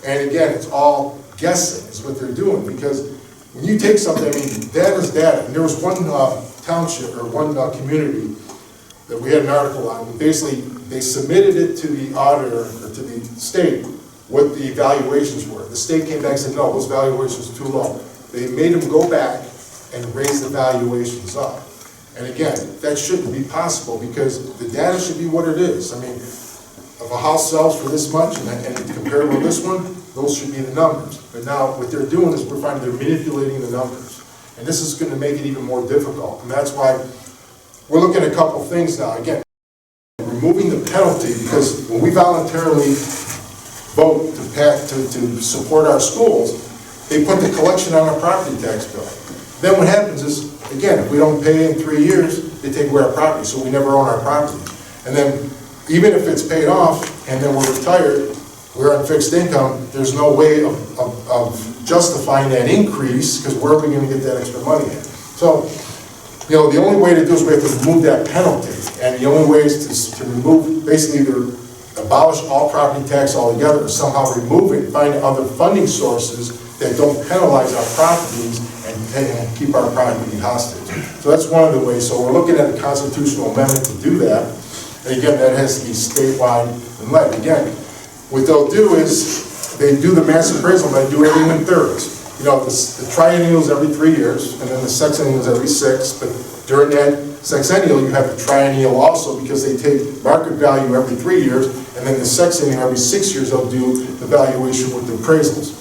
S1: and again, it's all guessing is what they're doing, because when you take something, I mean, data is data. And there was one township, or one community, that we had an article on, and basically, they submitted it to the auditor, or to the state, what the valuations were. The state came back and said, no, those valuations are too low. they made them go back and raise the valuations up. And again, that shouldn't be possible because the data should be what it is. I mean, if a house sells for this much and compared with this one, those should be the numbers. But now what they're doing is we're finding they're manipulating the numbers. And this is going to make it even more difficult. And that's why we're looking at a couple things now. Again, removing the penalty, because when we voluntarily vote to support our schools, they put the collection on our property tax bill. Then what happens is, again, if we don't pay in 3 years, they take away our property, so we never own our property. And then, even if it's paid off, and then we're retired, we're on fixed income, there's no way of justifying that increase, because where are we gonna get that extra money in? So, you know, the only way to do is we have to remove that penalty, and the only way is to remove, basically either abolish all property tax altogether, or somehow remove it, find other funding sources that don't penalize our properties and keep our property hostage. So that's one of the ways. So we're looking at a constitutional amendment to do that. And again, that has to be statewide and led. Again, what they'll do is they do the mass appraisal, they do everything in thirds. You know, the triennial is every 3 years, and then the sexennial is every 6. But during that sexennial, you have the triennial also, because they take market value every 3 years, and then the sexennial every 6 years, they'll do the valuation with the appraisals.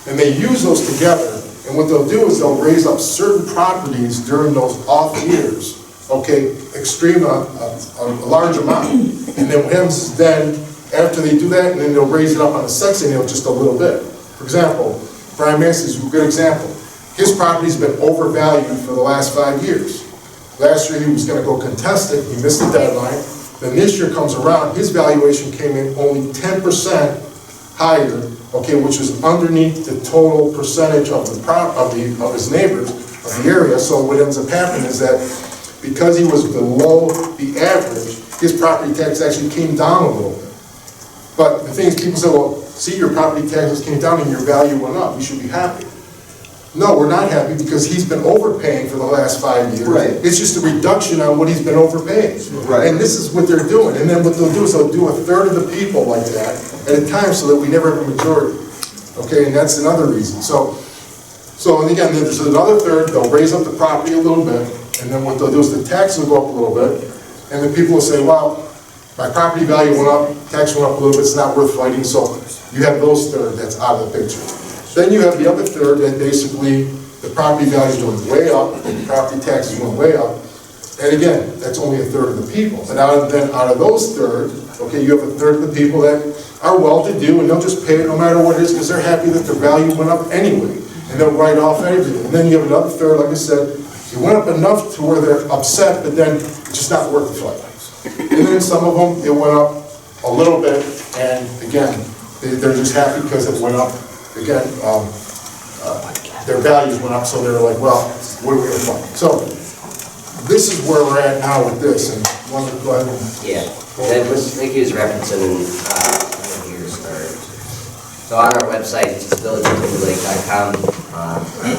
S1: And they use those together, and what they'll do is they'll raise up certain properties during those off years, okay, a large amount. And then what happens is then, after they do that, and then they'll raise it up on the sexennial just a little bit. For example, Brian Massey's a good example. His property's been overvalued for the last 5 years. Last year he was gonna go contest it, he missed the deadline. Then this year comes around, his valuation came in only 10% higher, okay, which is underneath the total percentage of of his neighbors, of the area. So what ends up happening is that because he was below the average, his property tax actually came down a little bit. But the thing is, people say, well, see, your property taxes came down and your value went up, you should be happy. No, we're not happy, because he's been overpaying for the last 5 years.
S10: Right.
S1: It's just a reduction on what he's been overpaying.
S10: Right.
S1: And this is what they're doing. And then what they'll do is they'll do a third of the people like that at a time, so that we never have a majority. Okay, and that's another reason. So and again, there's another third, they'll raise up the property a little bit, and then what they'll do is the tax will go up a little bit, and then people will say, well, my property value went up, tax went up a little bit, it's not worth fighting, so you have those third that's out of the picture. Then you have the other third that basically the property value went way up, and the property taxes went way up. And again, that's only a third of the people. And out of those third, okay, you have a third of the people that are well-to-do, and they'll just pay it no matter what it is, because they're happy that their value went up anyway. And they'll write off everything. And then you have another third, like I said, it went up enough to where they're upset, but then it's just not worth the fight. And then some of them, it went up a little bit, and again, they're just happy because it went up. Again, their values went up, so they're like, well, what are we going to find? So this is where we're at now with this, and one of the, go ahead.
S2: Yeah, that was, I think he was referencing years start. So on our website, it's villageoftimberlake.com,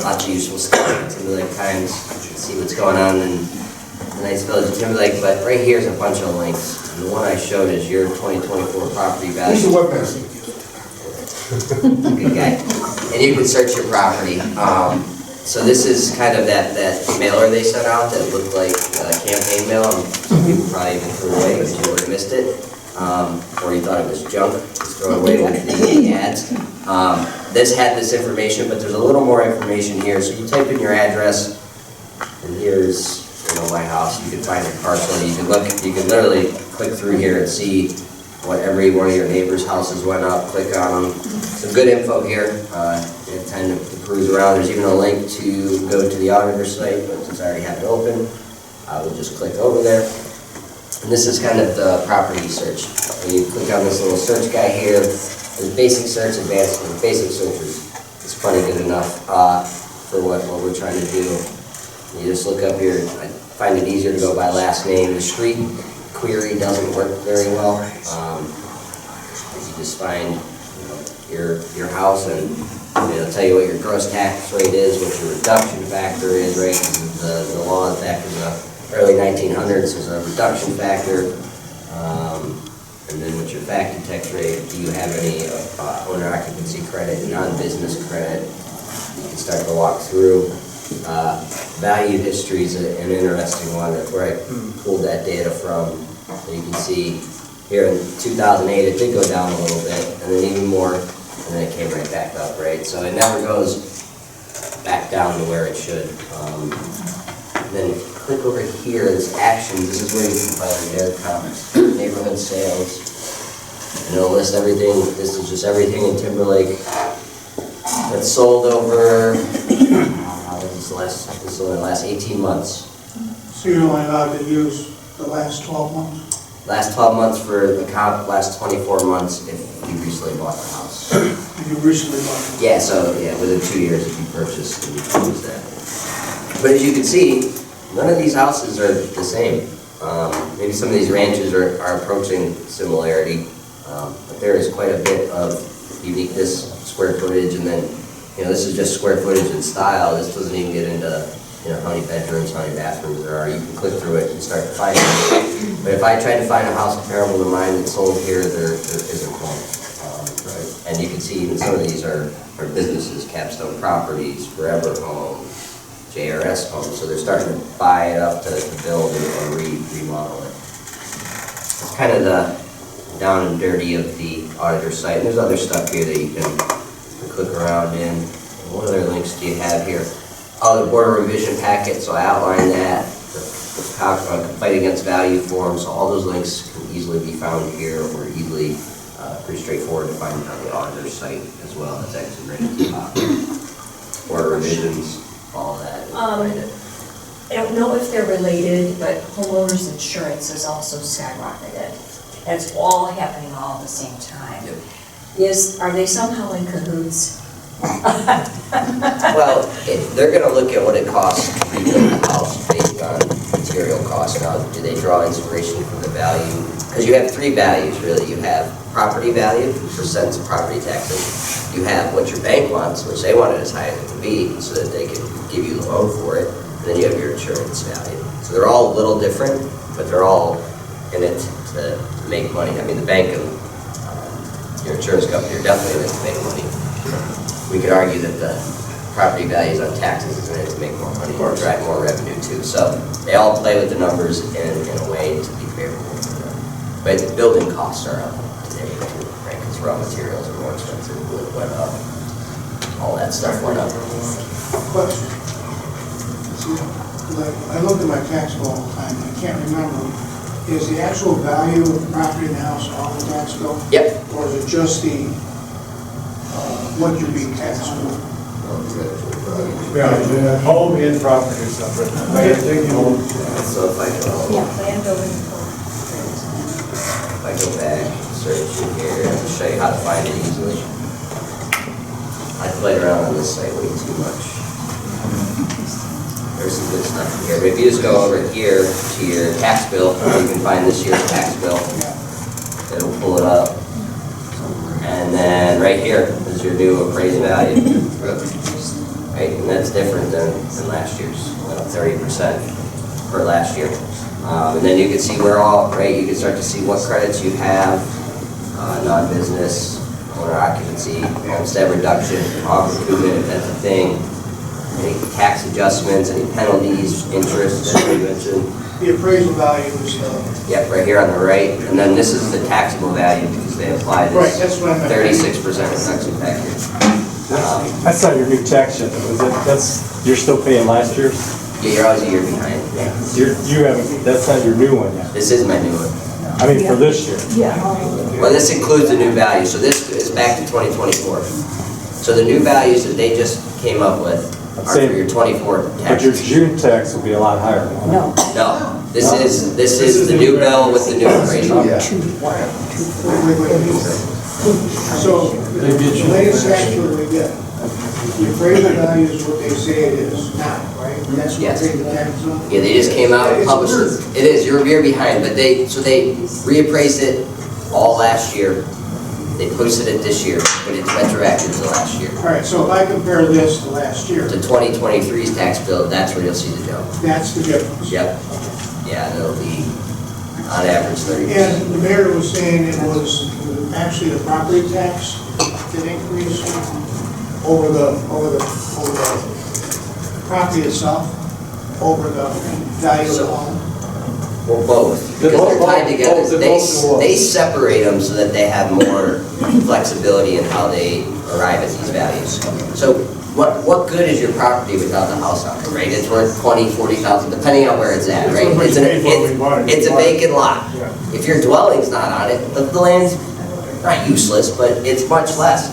S2: lots of useful stuff at Timberlake Times. You can see what's going on in the nice village of Timberlake, but right here is a bunch of links. And the one I showed is your 2024 property value.
S1: Who's the webmaster?
S2: Good guy. And you can search your property. So this is kind of that mailer they sent out that looked like campaign mail. Some people probably even threw it away because you would have missed it. Or you thought it was junk, just throw it away with the ads. This had this information, but there's a little more information here. So you type in your address, and here's my house. You can find your parcel. You can look. You can literally click through here and see what every one of your neighbors' houses went up. Click on them. Some good info here. You have time to cruise around. There's even a link to go to the auditor's site, but since I already have it open, I will just click over there. And this is kind of the property search. When you click on this little search guy here, there's basic search, advanced, and basic search is plenty good enough for what we're trying to do. You just look up here. I find it easier to go by last name. The street query doesn't work very well. You just find your house, and it'll tell you what your gross tax rate is, what your reduction factor is, right? The law back in the early 1900s was a reduction factor, and then what's your factor tax rate? Do you have any owner occupancy credit, non-business credit? You can start to walk through. Value history is an interesting one, where I pulled that data from. So you can see here in 2008, it did go down a little bit, and then even more, and then it came right back up, right? So it never goes back down to where it should. Then if you click over here, this actions, this is where you can find their comments, neighborhood sales, and it'll list everything. This is just everything in Timberlake that's sold over, this is in the last 18 months.
S11: So you're only allowed to use the last 12 months?
S2: Last 12 months for the comp, last 24 months if you recently bought the house.
S11: If you recently bought
S2: Yeah, so yeah, within 2 years if you purchased and you can use that. But as you can see, none of these houses are the same. Maybe some of these ranches are approaching similarity, but there is quite a bit of uniqueness, square footage, and then, this is just square footage and style. This doesn't even get into, how many bedrooms, how many bathrooms there are. You can click through it and start to find it. But if I tried to find a house comparable to mine that's sold here, there isn't one. And you can see even some of these are businesses, Capstone Properties, Forever Home, JRS Homes. So they're starting to buy it up to build or remodel it. It's kind of the down and dirty of the auditor site. And there's other stuff here that you can click around in. What other links do you have here? Oh, the border revision packet, so I outlined that. The fight against value form, so all those links can easily be found here, or easily, pretty straightforward to find on the auditor's site as well. That's actually right at the top. Border revisions, all that.
S3: I don't know if they're related, but homeowners insurance has also skyrocketed. That's all happening all at the same time.
S2: Yep.
S3: Are they somehow in cahoots?
S2: Well, they're going to look at what it costs to rebuild the house based on material costs. Now, do they draw inspiration from the value? Because you have three values, really. You have property value, percents of property taxes. You have what your bank wants, which they want it as high as it can be so that they can give you the loan for it. And then you have your insurance value. So they're all a little different, but they're all in it to make money. I mean, the bank and your insurance company are definitely in it to make money. We could argue that the property values on taxes is in it to make more money or drive more revenue too. So they all play with the numbers in a way to be favorable for them. But the building costs are up today too, right? Because raw materials are more expensive, wood went up, all that stuff went up.
S11: Question. See, I look at my tax bill all the time, and I can't remember, is the actual value of the property in the house on the tax bill?
S2: Yep.
S11: Or is it just the, what you're being taxed for?
S6: Yeah, home and property is separate.
S2: So if I go,
S3: Land building.
S2: if I go back, search in here, I'll show you how to find it easily. I played around on this site way too much. There's some good stuff in here. But if you just go over here to your tax bill, you can find this year's tax bill. It'll pull it up. And then right here is your new appraised value. Right, and that's different than last year's, 30% for last year. And then you can see where all, right, you can start to see what credits you have, non-business, owner occupancy, homestead reduction, hog improvement, if that's a thing, any tax adjustments, any penalties, interest, as we mentioned.
S11: The appraisal value is,
S2: Yep, right here on the right. And then this is the taxable value because they apply
S11: right,
S2: this
S11: that's what I meant.
S2: 36% reduction factor.
S6: That's not your new tax yet, though, is it? You're still paying last year's?
S2: Yeah, you're always a year behind.
S6: You haven't, that's not your new one yet.
S2: This is my new one.
S6: I mean, for this year.
S2: Well, this includes the new value, so this is back to 2024. So the new values that they just came up with are for your 24
S6: But your
S2: taxes.
S6: June tax will be a lot higher.
S3: No.
S2: No, this is the new bill with the new appraisal.
S11: Wait. So, the latest tax bill we get, the appraisal value is what they say it is now, right? That's what
S2: Yes.
S11: they tax on?
S2: Yeah, they just came out and published it. It is, you're a year behind, but they reappraised it all last year. They posted it this year, but it's retroactive to last year.
S11: All right, so if I compare this to last year,
S2: To 2023's tax bill, that's where you'll see the jump.
S11: that's the difference.
S2: Yep. Yeah, and it'll be on average 30%.
S11: And the mayor was saying it was actually the property tax that increased. over the property itself, over the value of the home?
S2: Well, both, because they're tied together. They separate them so that they have more flexibility in how they arrive at these values. So what good is your property without the house on it, right? It's worth 20, 40,000, depending on where it's at, right? It's a vacant lot. If your dwelling's not on it, the land's not useless, but it's much less.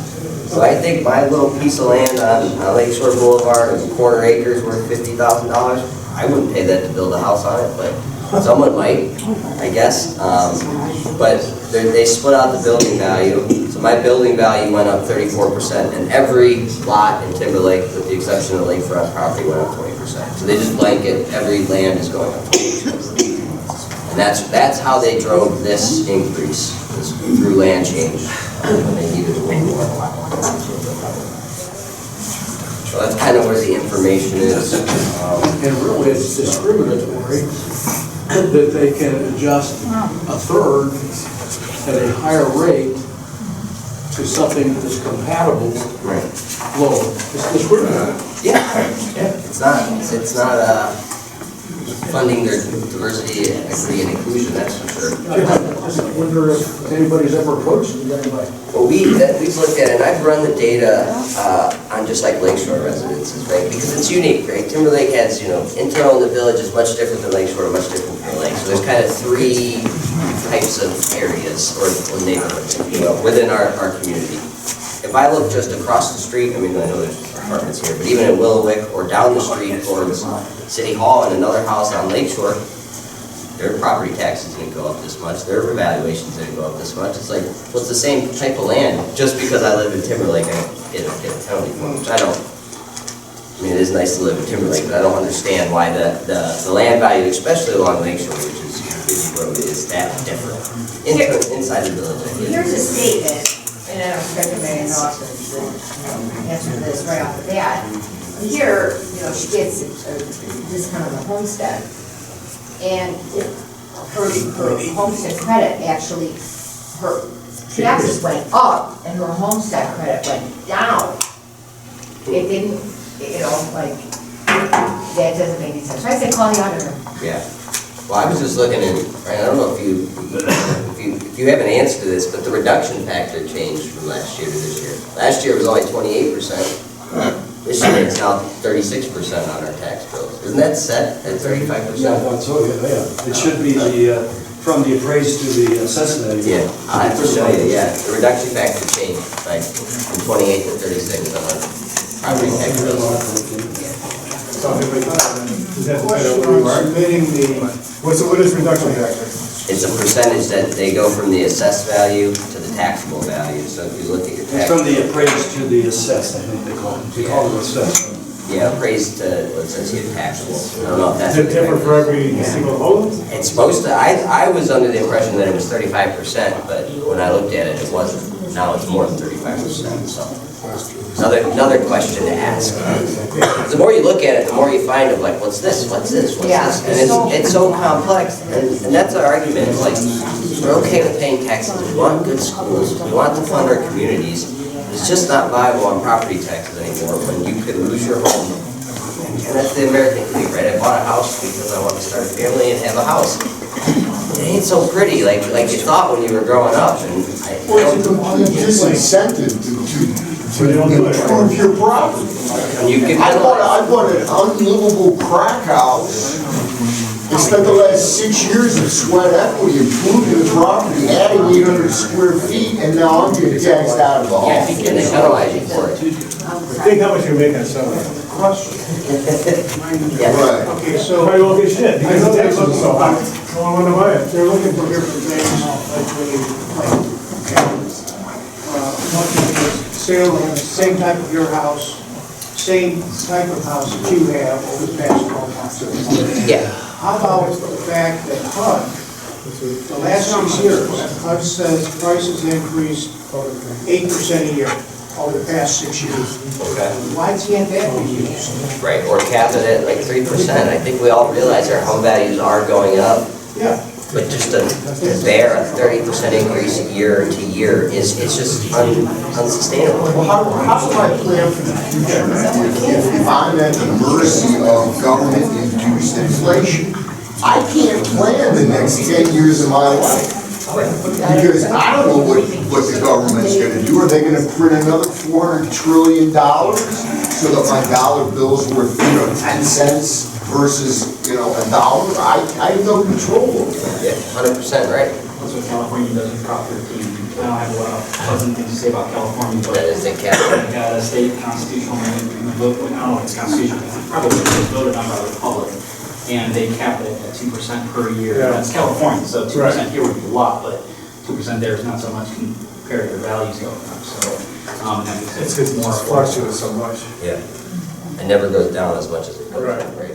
S2: So I think my little piece of land on Lakeshore Boulevard, a quarter acre is worth $50,000. I wouldn't pay that to build a house on it, but someone might, I guess. But they split out the building value. So my building value went up 34%, and every lot in Timberlake, with the exception of the lakefront property, went up 20%. So they just blanket, every land is going up 20%. And that's how they drove this increase, is through land change, when they needed to win more. So that's kind of where the information is.
S7: And really, it's discriminatory that they can adjust a third at a higher rate to something that is compatible lower. It's discriminatory.
S2: Yeah, it's not funding their diversity, equity, and inclusion, that's for sure.
S7: I just wonder if anybody's ever approached it.
S2: Well, we've looked at it, and I've run the data on just like Lakeshore residences, right? Because it's unique, right? Timberlake has, internal in the village is much different than Lakeshore, much different than Lake. So there's kind of three types of areas or neighborhoods, within our community. If I look just across the street, I know there's apartments here, but even in Willowick or down the street towards City Hall and another house on Lakeshore, their property taxes didn't go up this much, their revaluations didn't go up this much. It's like, well, it's the same type of land. Just because I live in Timberlake, I don't get a penalty for it, which it is nice to live in Timberlake, but I don't understand why the land value, especially along Lakeshore, which is busy road, is that different inside the village.
S3: Here's a statement, and I don't expect anybody to know the answer to this right off the bat. Here, she gets a discount on the homestead, and her homestead credit actually, her taxes went up and her homestead credit went down. It didn't, that doesn't make any sense. So I said, call the auditor.
S2: Yeah. Well, I was just looking at, I don't know if you have an answer to this, but the reduction factor changed from last year to this year. Last year it was only 28%. This year it's now 36% on our tax bills. Isn't that set at 35%?
S12: Yeah, I thought so, yeah. It should be from the appraised to the assessed value.
S2: Yeah, I'll have to show you, yeah. The reduction factor changed, like from 28 to 36 on our property tax bills.
S11: Is that what is reduction factor?
S2: It's a percentage that they go from the assessed value to the taxable value. So if you look at your tax.
S12: From the appraised to the assessed, I think they call it. They call it assessed.
S2: Yeah, appraised to, what says here, taxable. I don't know if that's.
S11: Is it different for every single home?
S2: It's supposed to, I was under the impression that it was 35%, but when I looked at it, it wasn't. Now it's more than 35%, so. Another question to ask. The more you look at it, the more you find of like, what's this, what's this, what's this? And it's so complex, and that's our argument. It's like, we're okay with paying taxes, we want good schools, we want to fund our communities. It's just not viable on property taxes anymore when you could lose your home. And that's the American thing, right? I bought a house because I want to start a family and have a house. It ain't so pretty like you thought when you were growing up. And
S10: Well, it's a disincentive to improve your property. I bought an unlivable crack house. I spent the last 6 years of sweat equity improving the property, adding 800 square feet, and now I'm getting taxed out of the home.
S2: and they penalize you for it.
S11: Think how much you're making selling it.
S2: Yeah.
S10: Right.
S11: Okay, so. Probably won't get shit, because the tax is so high. No one wanna buy it. They're looking for different things, like when you, sale, on the same type of your house, same type of house that you have over the past 12 months.
S2: Yeah.
S11: How about the fact that HUD, the last 6 years, HUD says prices increased 8% a year over the past 6 years.
S2: Okay.
S11: Why can't that be used?
S2: Right, or cap it at like 3%. I think we all realize our home values are going up.
S11: Yeah.
S2: But just a 30% increase year to year it's just unsustainable.
S10: Well, how do I plan for the future if I'm at the mercy of government-induced inflation? I can't plan the next 10 years of my life. Because I don't know what the government's gonna do. Are they gonna print another $400 trillion so that my dollar bill's worth, 10 cents versus, $1? I have no control over that.
S2: Yeah, 100% right.
S13: That's what California does with Prop 13. I don't have a lot of pleasant things to say about California, but
S2: That is the cap.
S13: they got a state constitutional vote, I don't know if it's constitutional, probably was voted on by the Republic, and they cap it at 2% per year.
S4: Yeah.
S13: That's California, so 2% here would be a lot, but 2% there is not so much compared to the values going up, so.
S6: It's because it just fluctuates so much.
S2: Yeah. It never goes down as much as it goes
S4: Right.
S2: up, right?